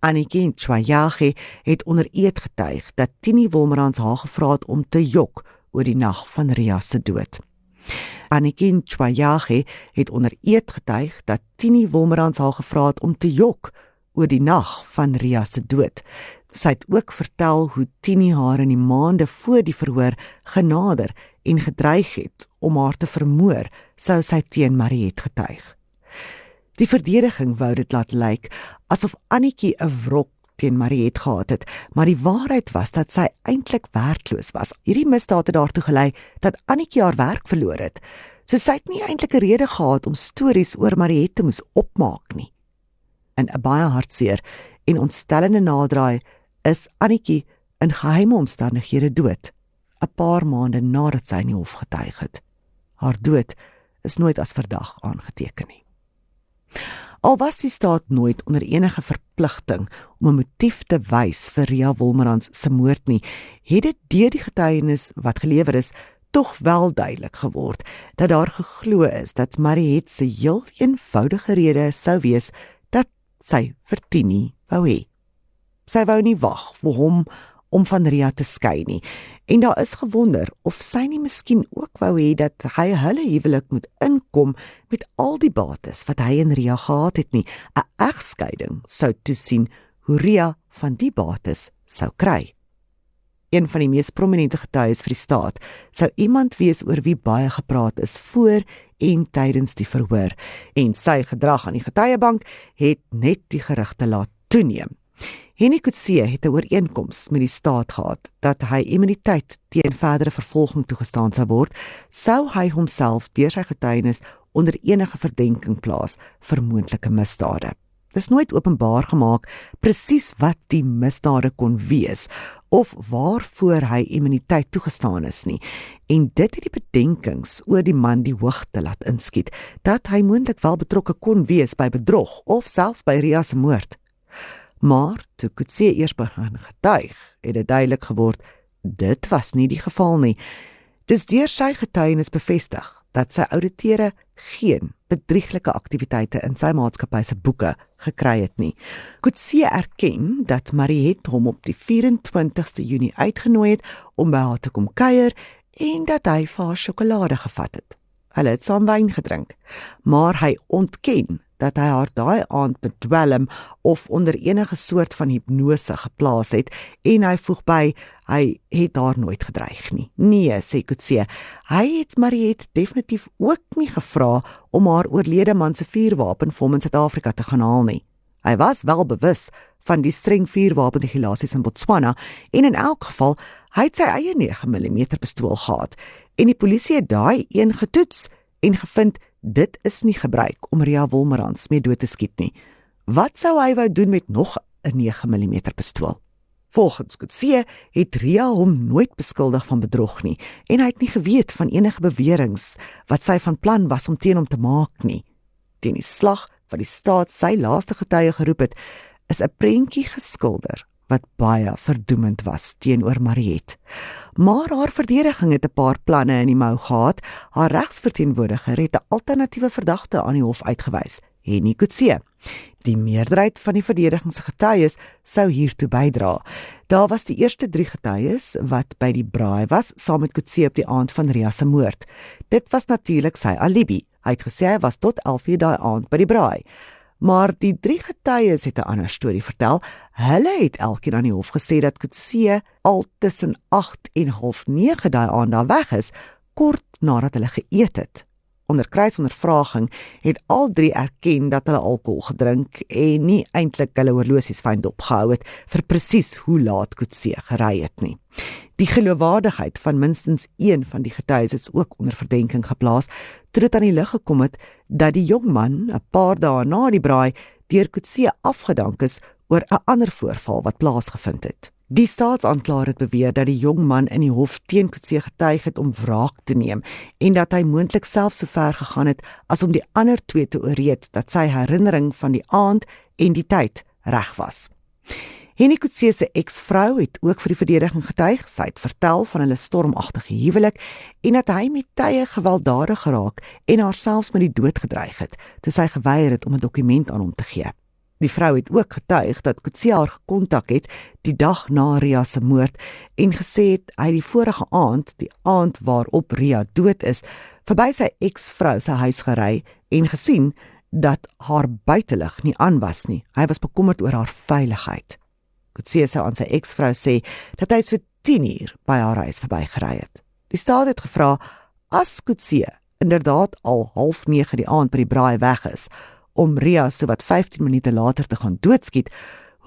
Annetjie Chwayage het onder eed getuig dat Tini Wolmerans haar gevra het om te jok oor die nag van Ria se dood. Annetjie Chwayage het onder eed getuig dat Tini Wolmerans haar gevra het om te jok oor die nag van Ria se dood. Sy het ook vertel hoe Tini haar in die maande voor die verhoor genader en gedreig het om haar te vermoor, sou sy teen Mariet getuig. Die verdediging wou dit laat lyk asof Annetjie 'n wrok teen Mariet gehad het, maar die waarheid was dat sy eintlik werkloos was. Hierdie misdaad het daartoe gelei dat Annetjie haar werk verloor het. So sy het nie eintlik 'n rede gehad om stories oor Mariet te moes opmaak nie. In 'n baie hartseer en ontstellende naderdraai is Annetjie in geheime omstandighede dood, 'n paar maande nadat sy in die hof getuig het. Haar dood is nooit as verdag aangeteken nie. Al was die staat nooit onder enige verpligting om 'n motief te wys vir Ria Wolmerans se moord nie, het dit deur die getuienis wat gelewer is, tog wel duidelik geword dat daar geglo is dat Mariet se heel eenvoudige rede sou wees dat sy vir Tini wou hê. Sy wou nie wag vir hom om van Ria te skei nie, en daar is gewonder of sy nie miskien ook wou hê dat hy hulle huwelik moet inkom met al die bates wat hy en Ria gehad het nie. 'n Egskeiding sou toesien hoe Ria van die bates sou kry. Een van die mees prominente getuies vir die staat sou iemand wees oor wie baie gepraat is voor en tydens die verhoor, en sy gedrag aan die getuiebank het net die gerugte laat toeneem. Henny Coetzee het 'n ooreenkoms met die staat gehad dat hy immuniteit teen verdere vervolging toegestaan sou word, sou hy homself deur sy getuienis onder enige verdenking plaas vir moontlike misdade. Dis nooit openbaar gemaak presies wat die misdade kon wees of waarvoor hy immuniteit toegestaan is nie, en dit het die bedenkings oor die man die hoogte laat inskiet dat hy moontlik wel betrokke kon wees by bedrog of selfs by Ria se moord. Maar toe Coetzee eers begin getuig, het dit duidelik geword, dit was nie die geval nie. Dis deur sy getuienis bevestig dat sy ouditeure geen bedrieglike aktiwiteite in sy maatskappy se boeke gekry het nie. Coetzee erken dat Mariet hom op die 24ste Junie uitgenooi het om by haar te kom kuier en dat hy vir haar sjokolade gevat het. Hulle het saam wyn gedrink, maar hy ontken dat hy haar daai aand bedwelm of onder enige soort van hipnose geplaas het, en hy voeg by, hy het haar nooit gedreig nie. Nee, sê Coetzee, hy het Mariet definitief ook nie gevra om haar oorlede man se vuurwapen vir hom in Suid-Afrika te gaan haal nie. Hy was wel bewus van die streng vuurwapenregulasies in Botswana, en in elk geval, hy het sy eie 9mm pistool gehad, en die polisie het daai een getoets en gevind dit is nie gebruik om Ria Wolmerans mee dood te skiet nie. Wat sou hy wou doen met nog 'n 9mm pistool? Volgens Coetzee het Ria hom nooit beskuldig van bedrog nie en hy het nie geweet van enige beweringe wat sy van plan was om teen hom te maak nie. Teen die slag wat die staat sy laaste getuie geroep het, is 'n prentjie geskilder wat baie verdoemend was teenoor Mariet. Maar haar verdediging het 'n paar planne in die mou gehad. Haar regsverteenwoordiger het 'n alternatiewe verdagte aan die hof uitgewys, Henny Coetzee. Die meerderheid van die verdediging se getuies sou hiertoe bydra. Daar was die eerste 3 getuies wat by die braai was, saam met Coetzee op die aand van Ria se moord. Dit was natuurlik sy alibi. Hy het gesê hy was tot 11:00 daai aand by die braai. Maar die 3 getuies het 'n ander storie vertel. Hulle het elkeen aan die hof gesê dat Coetzee al tussen 8 en 8:30 daai aand daar weg is, kort nadat hulle geëet het. Onder kruisondervraging het al 3 erken dat hulle alkohol gedrink en nie eintlik hulle horlosies fyn dopgehou het vir presies hoe laat Coetzee gery het nie. Die geloofwaardigheid van minstens een van die getuies is ook onder verdenking geplaas, toe dit aan die lig gekom het dat die jong man 'n paar dae na die braai deur Coetzee afgedank is oor 'n ander voorval wat plaasgevind het. Die staatsaanklaer het beweer dat die jong man in die hof teen Coetzee getuig het om wraak te neem en dat hy moontlik self so ver gegaan het as om die ander 2 te oorreed dat sy herinnering van die aand en die tyd reg was. Henny Coetzee se ex-vrou het ook vir die verdediging getuig. Sy het vertel van hulle stormagtige huwelik en dat hy met tye gewelddadig geraak en haar selfs met die dood gedreig het, toe sy geweier het om 'n dokument aan hom te gee. Die vrou het ook getuig dat Coetzee haar gekontak het die dag na Ria se moord en gesê het hy die vorige aand, die aand waarop Ria dood is, verby sy ex-vrou se huis gery en gesien dat haar buitelig nie aan was nie. Hy was bekommerd oor haar veiligheid. Coetzee sou aan sy ex-vrou sê dat hy so 10:00 by haar huis verbygery het. Die staat het gevra, as Coetzee inderdaad al 8:30 die aand by die braai weg is, om Ria so wat 15 minute later te gaan doodskiet,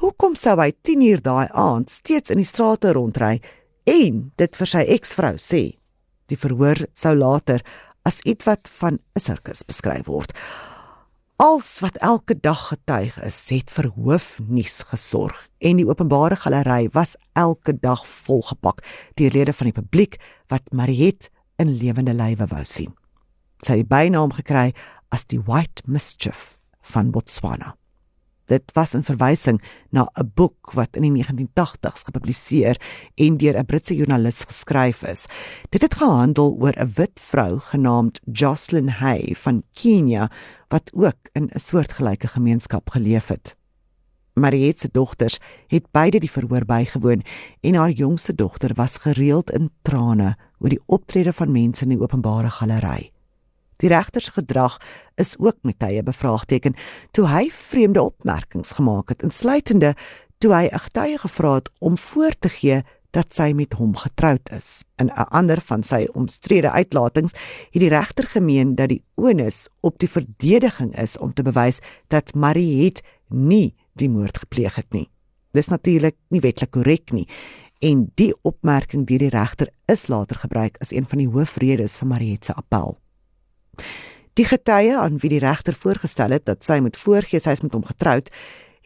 hoekom sou hy 10:00 daai aand steeds in die strate rondry en dit vir sy ex-vrou sê? Die verhoor sou later as ietwat van 'n sirkus beskryf word. Als wat elke dag getuig is, het vir hoofnuus gesorg en die openbare galery was elke dag volgepak deur lede van die publiek wat Mariet in lewende lywe wou sien. Sy het die bynaam gekry as die White Mischief van Botswana. Dit was 'n verwysing na 'n boek wat in die 1980s gepubliseer en deur 'n Britse joernalis geskryf is. Dit het gehandel oor 'n wit vrou genaamd Jocelyn Hay van Kenia wat ook in 'n soortgelyke gemeenskap geleef het. Mariet se dogters het beide die verhoor bygewoon en haar jongste dogter was gereeld in trane oor die optrede van mense in die openbare galery. Die regter se gedrag is ook met tye bevraagteken toe hy vreemde opmerkings gemaak het, insluitende toe hy 'n getuie gevra het om voor te gee dat sy met hom getroud is. In 'n ander van sy omstrede uitlatings het die regter gemeen dat die onus op die verdediging is om te bewys dat Mariet nie die moord gepleeg het nie. Dis natuurlik nie wetlik korrek nie en die opmerking deur die regter is later gebruik as een van die hoofredes vir Mariet se appel. Die getuie aan wie die regter voorgestel het dat sy moet voorgee sy is met hom getroud,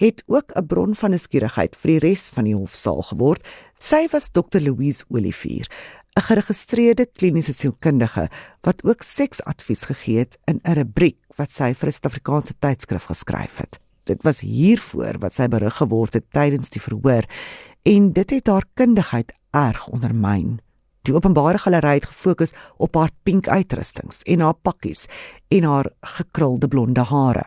het ook 'n bron van nuuskierigheid vir die res van die hofsaal geword. Sy was Dr. Louise Olivier, 'n geregistreerde kliniese sielkundige wat ook seksadvies gegee het in 'n rubriek wat sy vir 'n Suid-Afrikaanse tydskrif geskryf het. Dit was hiervoor wat sy berig geword het tydens die verhoor en dit het haar kundigheid erg ondermyn. Die openbare galery het gefokus op haar pink uitrustings en haar pakkies en haar gekrulde blonde hare.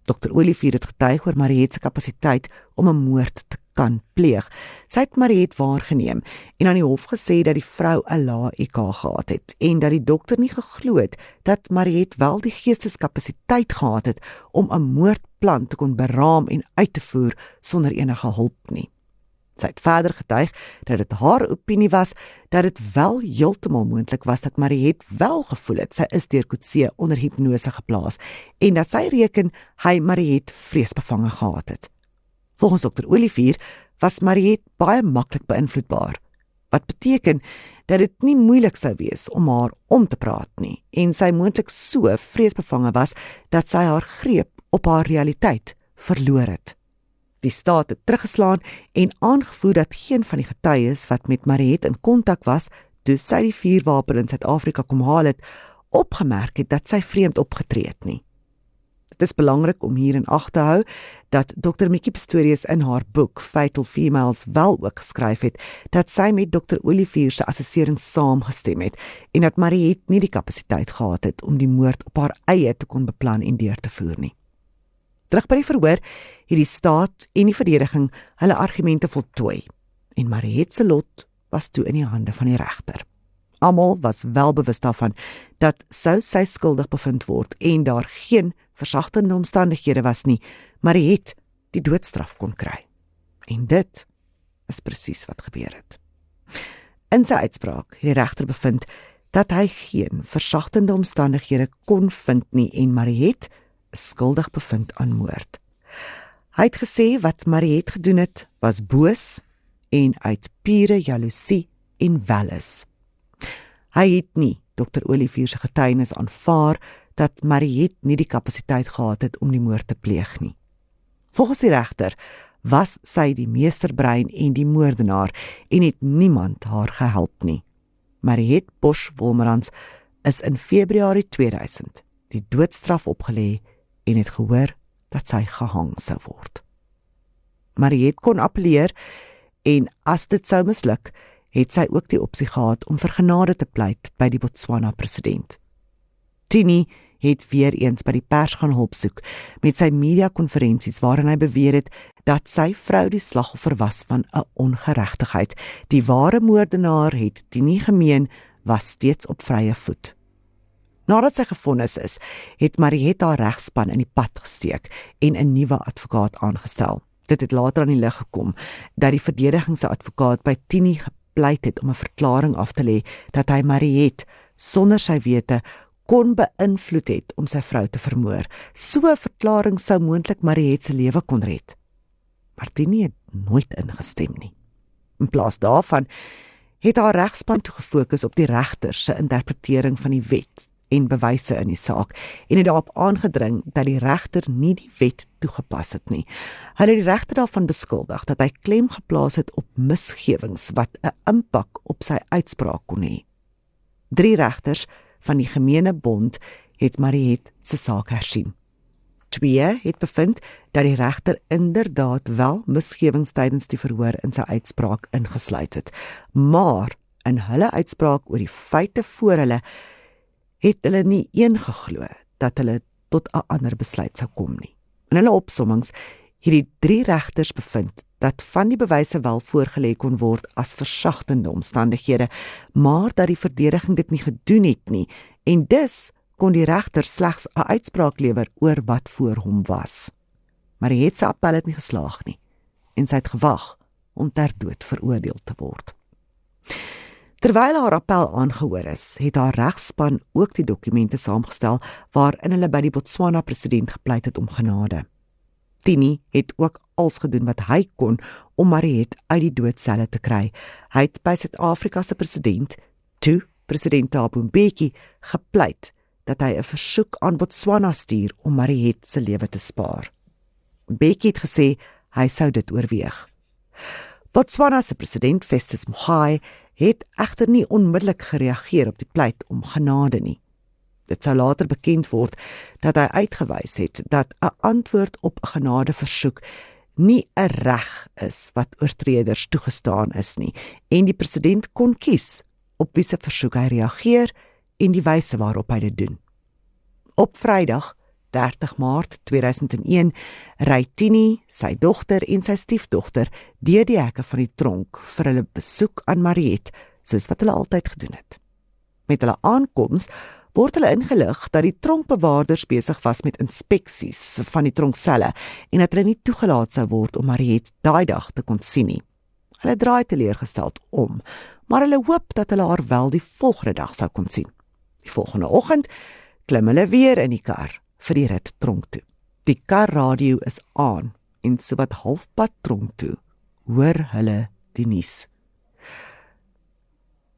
Dr. Olivier het getuig oor Mariet se kapasiteit om 'n moord te kan pleeg. Sy het Mariet waargeneem en aan die hof gesê dat die vrou 'n lae IQ gehad het en dat die dokter nie geglo het dat Mariet wel die geesteskapasiteit gehad het om 'n moordplan te kon beraam en uit te voer sonder enige hulp nie. Sy het verder getuig dat dit haar opinie was dat dit wel heeltemal moontlik was dat Mariet wel gevoel het sy is deur Coetzee onder hipnose geplaas en dat sy reken hy Mariet vreesbevange gehad het. Volgens Dr. Olivier was Mariet baie maklik beïnvloedbaar, wat beteken dat dit nie moeilik sou wees om haar om te praat nie en sy moontlik so vreesbevange was dat sy haar greep op haar realiteit verloor het. Die staat het teruggeslaan en aangevoer dat geen van die getuies wat met Mariet in kontak was, toe sy die vuurwapen in Suid-Afrika kom haal het, opgemerk het dat sy vreemd opgetree het nie. Dit is belangrik om hier in ag te hou dat Dr. Mikkie Pistorius in haar boek Fatal Females wel ook geskryf het dat sy met Dr. Olivier se assessering saamgestem het en dat Mariet nie die kapasiteit gehad het om die moord op haar eie te kon beplan en deur te voer nie. Terug by die verhoor het die staat en die verdediging hulle argumente voltooi en Mariet se lot was toe in die hande van die regter. Almal was wel bewus daarvan dat sou sy skuldig bevind word en daar geen versagtende omstandighede was nie, Mariet die doodstraf kon kry. En dit is presies wat gebeur het. In sy uitspraak het die regter bevind dat hy geen versagtende omstandighede kon vind nie en Mariet is skuldig bevind aan moord. Hy het gesê wat Mariet gedoen het was boos en uit pure jaloesie en welis. Hy het nie Dr. Olivier se getuienis aanvaar dat Mariet nie die kapasiteit gehad het om die moord te pleeg nie. Volgens die regter was sy die meesterbrein en die moordenaar en het niemand haar gehelp nie. Mariet Bosch-Wolmerans is in Februarie 2000 die doodstraf opgelê en het gehoor dat sy gehang sou word. Mariet kon appeleer en as dit sou misluk, het sy ook die opsie gehad om vir genade te pleit by die Botswana president. Tini het weer eens by die pers gaan hulp soek met sy mediakonferensies waarin hy beweer het dat sy vrou die slagoffer was van 'n ongeregtigheid. Die ware moordenaar het Tini gemeen was steeds op vrye voet. Nadat sy gevonnis is, het Mariet haar regspan in die pad gesteek en 'n nuwe advokaat aangestel. Dit het later aan die lig gekom dat die verdedigingsadvokaat by Tini gepleit het om 'n verklaring af te lê dat hy Mariet sonder sy wete kon beïnvloed het om sy vrou te vermoor. So 'n verklaring sou moontlik Mariet se lewe kon red. Maar Tini het nooit ingestem nie. In plaas daarvan het haar regspan toe gefokus op die regter se interpretering van die wet en bewyse in die saak en het daarop aangedring dat die regter nie die wet toegepas het nie. Hulle het die regter daarvan beskuldig dat hy klem geplaas het op misgewings wat 'n impak op sy uitspraak kon hê. 3 regters van die Gemene Bond het Mariet se saak hersien. 2 het bevind dat die regter inderdaad wel misgewings tydens die verhoor in sy uitspraak ingesluit het, maar in hulle uitspraak oor die feite voor hulle het hulle nie geglo dat hulle tot 'n ander besluit sou kom nie. In hulle opsommings het die 3 regters bevind dat van die bewyse wel voorgelê kon word as versagtende omstandighede, maar dat die verdediging dit nie gedoen het nie, en dus kon die regter slegs 'n uitspraak lewer oor wat voor hom was. Mariet se appel het nie geslaag nie, en sy het gewag om ter dood veroordeel te word. Terwyl haar appel aangehoor is, het haar regspan ook die dokumente saamgestel waarin hulle by die Botswana president gepleit het om genade. Tini het ook alles gedoen wat hy kon om Mariet uit die doodselle te kry. Hy het by Suid-Afrika se president, toe president Thabo Mbeki, gepleit dat hy 'n versoek aan Botswana stuur om Mariet se lewe te spaar. Mbeki het gesê hy sou dit oorweeg. Botswana se president Festus Mogae het egter nie onmiddellik gereageer op die pleit om genade nie. Dit sou later bekend word dat hy uitgewys het dat 'n antwoord op 'n genadeversoek nie 'n reg is wat oortreders toegestaan is nie, en die president kon kies op wie se versoek hy reageer en die wyse waarop hy dit doen. Op Vrydag, 30 Maart 2001, ry Tini, sy dogter en sy stiefdogter deur die hekke van die tronk vir hulle besoek aan Mariet, soos wat hulle altyd gedoen het. Met hulle aankoms word hulle ingelig dat die tronkbewaarders besig was met inspeksies van die tronkselle en dat hulle nie toegelaat sou word om Mariet daai dag te kon sien nie. Hulle draai teleurgesteld om, maar hulle hoop dat hulle haar wel die volgende dag sou kon sien. Die volgende oggend klim hulle weer in die kar vir die rit tronk toe. Die karradio is aan en sowat halfpad tronk toe hoor hulle die nuus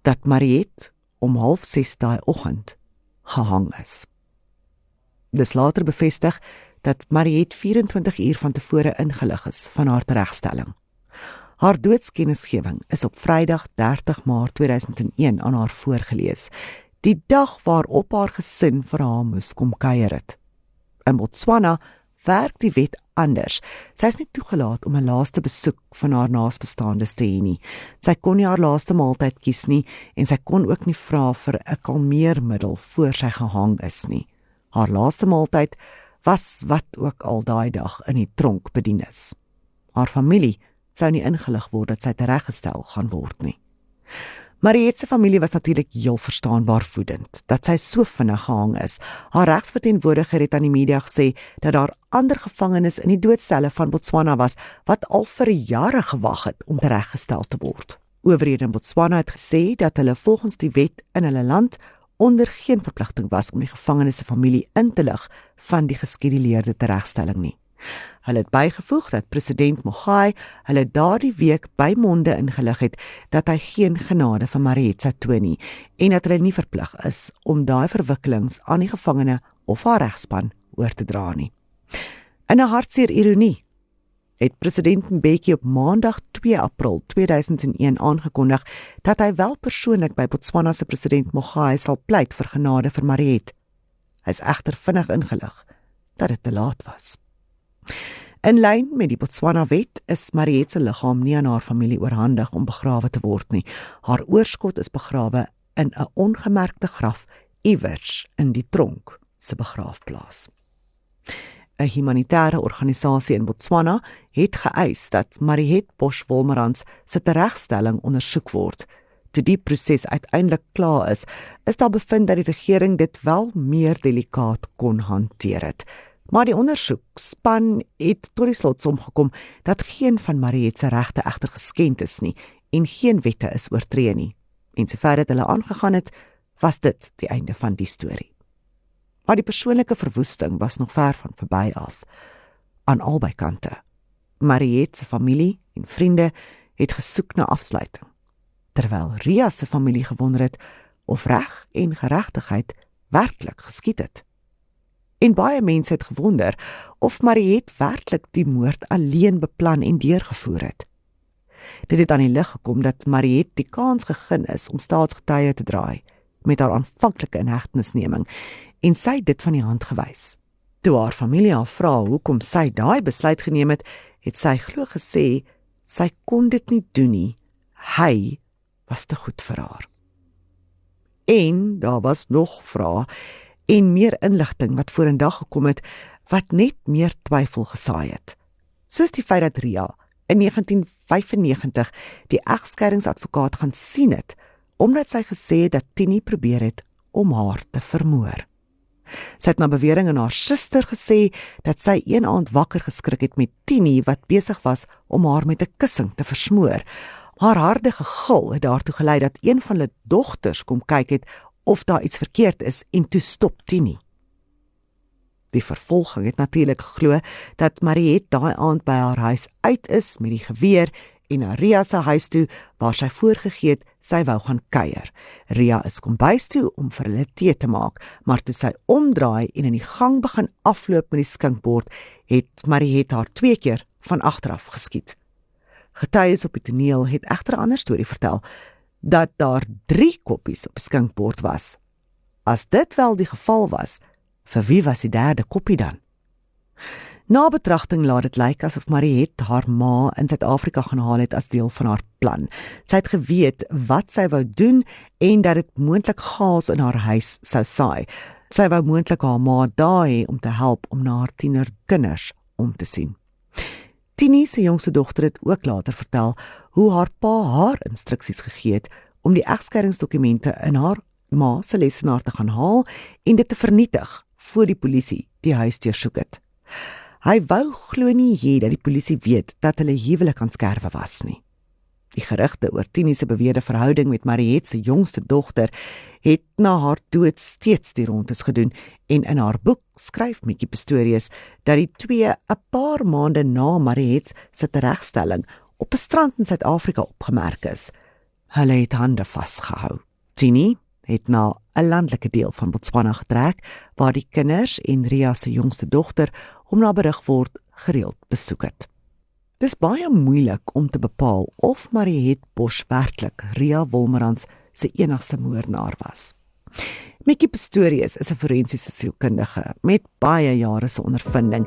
dat Mariet om 5:30 daai oggend gehang is. Dis later bevestig dat Mariette 24 uur van tevore ingelig is van haar teregstelling. Haar doodskennisgewing is op Vrydag 30 Maart 2001 aan haar voorgelees, die dag waarop haar gesin vir haar moes kom kuier het. In Botswana werk die wet anders. Sy is nie toegelaat om 'n laaste besoek van haar naasbestaandes te hê nie. Sy kon nie haar laaste maaltyd kies nie en sy kon ook nie vra vir 'n kalmeermiddel voor sy gehang is nie. Haar laaste maaltyd was wat ook al daai dag in die tronk bedien is. Haar familie sou nie ingelig word dat sy tereggestel gaan word nie. Mariette se familie was natuurlik heel verstaanbaar woedend, dat sy so vinnig gehang is. Haar regsverteenwoordiger het aan die media gesê dat daar ander gevangenes in die doodstelle van Botswana was, wat al vir jare gewag het om tereggestel te word. Owerhede in Botswana het gesê dat hulle volgens die wet in hulle land onder geen verpligting was om die gevangenes se familie in te lig van die geskeduleerde teregstelling nie. Hulle het bygevoeg dat president Mogae hulle daardie week by monde ingelig het dat hy geen genade vir Mariette sou toon nie en dat hulle nie verplig is om daai verwikkelings aan die gevangene of haar regspan oor te dra nie. In 'n hartseer ironie het president Mbeki op Maandag 2 April 2001 aangekondig dat hy wel persoonlik by Botswana se president Mogae sal pleit vir genade vir Mariette. Hy is egter vinnig ingelig dat dit te laat was. In lyn met die Botswana wet is Mariette se liggaam nie aan haar familie oorhandig om begrawe te word nie. Haar oorskot is begrawe in 'n ongemerkte graf iewers in die tronk se begraafplaas. 'n Humanitêre organisasie in Botswana het geëis dat Mariette Bosch-Wolmerans se teregstelling ondersoek word. Toe die proses uiteindelik klaar is daar bevind dat die regering dit wel meer delikaat kon hanteer het. Maar die ondersoekspan het tot die slotsom gekom dat geen van Mariette se regte egter geskend is nie en geen wette is oortree nie. En sover dit hulle aangegaan het, was dit die einde van die storie. Maar die persoonlike verwoesting was nog ver van verby af, aan albei kante. Mariette se familie en vriende het gesoek na afsluiting, terwyl Ria se familie gewonder het of reg en geregtigheid werklik geskied het. En baie mense het gewonder of Mariette werklik die moord alleen beplan en deurgevoer het. Dit het aan die lig gekom dat Mariette die kans gegee is om staatsgetuie te draai met haar aanvanklike inhegtenisneming en sy dit van die hand gewys. Toe haar familie haar vra hoekom sy daai besluit geneem het, het sy glo gesê sy kon dit nie doen nie. Hy was te goed vir haar. En daar was nog vrae en meer inligting wat vorendag gekom het, wat net meer twyfel gesaai het. Soos die feit dat Ria in 1995 die egskeidingsadvokaat gaan sien het, omdat sy gesê het dat Tini probeer het om haar te vermoor. Sy het na bewering aan haar suster gesê dat sy een aand wakker geskrik het met Tini wat besig was om haar met 'n kussing te versmoor. Haar harde gegil het daartoe gelei dat een van hulle dogters kom kyk het of daar iets verkeerd is en toe stop Tini. Die vervolging het natuurlik geglo dat Mariette daai aand by haar huis uit is met die geweer en na Ria se huis toe waar sy voorgegee het sy wou gaan kuier. Ria is kombuis toe om vir hulle tee te maak, maar toe sy omdraai en in die gang begin afloop met die skinkbord, het Mariette haar 2 keer van agteraf geskiet. Getuies op die toneel het egter 'n ander storie vertel, dat daar 3 koppies op die skinkbord was. As dit wel die geval was, vir wie was die 3de koppie dan? Na betragting laat dit lyk asof Mariette haar ma in Suid-Afrika gaan haal het as deel van haar plan. Sy het geweet wat sy wou doen en dat dit moontlik chaos in haar huis sou saai. Sy wou moontlik haar ma daar hê om te help om na haar tienerkinders om te sien. Tini se jongste dogter het ook later vertel hoe haar pa haar instruksies gegee het om die egskeidingsdokumente in haar ma se lesenaar te gaan haal en dit te vernietig voor die polisie die huis deursoek het. Hy wou glo nie hê dat die polisie weet dat hulle huwelik aan skerwe was nie. Die gerugte oor Tini se beweerde verhouding met Mariette se jongste dogter het na haar dood steeds die rondes gedoen en in haar boek skryf Mickey Pistorius dat die twee 'n paar maande na Mariette se teregstelling op 'n strand in Suid-Afrika opgemerk is. Hulle het hande vasgehou. Tini het na 'n landelike deel van Botswana getrek, waar die kinders en Ria se jongste dogter hom na berig word gereeld besoek het. Dis baie moeilik om te bepaal of Mariette Bosch werklik Ria Wolmerans se enigste moordenaar was. Mikkie Pistorius is 'n forensiese sielkundige met baie jare se ondervinding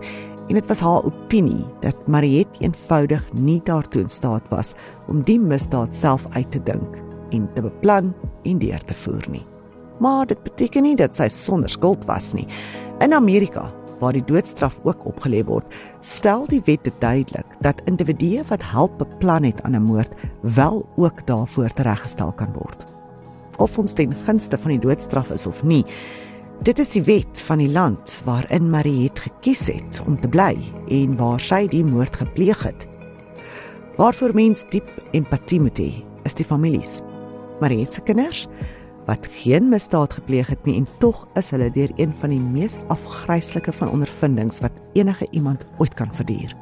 en dit was haar opinie dat Mariette eenvoudig nie daartoe in staat was om die misdaad self uit te dink en te beplan en deur te voer nie. Maar dit beteken nie dat sy sonder skuld was nie. In Amerika, waar die doodstraf ook opgelê word, stel die wet dit duidelik dat individue wat help beplan het aan 'n moord wel ook daarvoor tereggestel kan word. Of ons ten gunste van die doodstraf is of nie, dit is die wet van die land waarin Mariette gekies het om te bly en waar sy die moord gepleeg het. Waarvoor mens diep empatie moet hê, is die families. Mariette se kinders, wat geen misdaad gepleeg het nie, en tog is hulle deur een van die mees afgryslike van ondervindings wat enige iemand ooit kan verduur.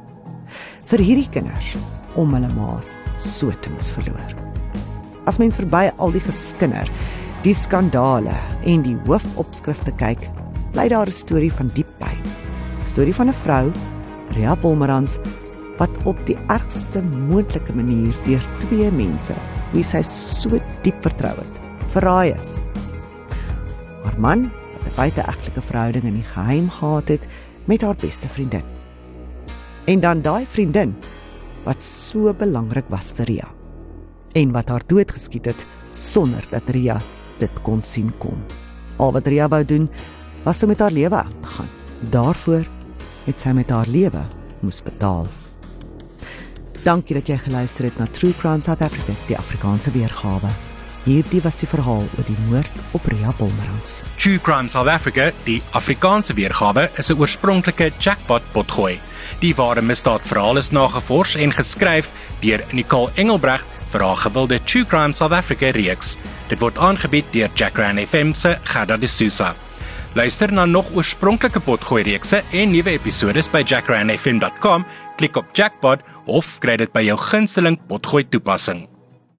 Vir hierdie kinders, om hulle maas so te moes verloor. As mens verby al die geskinder, die skandale en die hoofopskrifte kyk, bly daar 'n storie van diep pyn. 'n Storie van 'n vrou, Ria Wolmerans, wat op die ergste moontlike manier deur twee mense, wie sy so diep vertrou het, verraai is. Haar man, wat 'n buiteegtelike verhouding in die geheim gehad het met haar beste vriendin. En dan daai vriendin, wat so belangrik was vir Ria, en wat haar doodgeskiet het, sonder dat Ria dit kon sien kom. Al wat Ria wou doen, was om met haar lewe aan te gaan. Daarvoor het sy met haar lewe moes betaal. Dankie dat jy geluister het na True Crime South Africa, die Afrikaanse weergawe. Hierdie was die verhaal oor die moord op Ria Wolmerans. True Crime South Africa, die Afrikaanse weergawe, is 'n oorspronklike Jackpot potgooi. Die ware misdaadverhaal is nagevors en geskryf deur Nicole Engelbrecht vir haar gewilde True Crime South Africa reeks. Dit word aangebied deur Jackran FM se Gerda de Souza. Luister na nog oorspronklike potgooi reekse en nuwe episodes by jackranfm.com, klik op Jackpot of kry dit by jou gunsteling potgooi toepassing.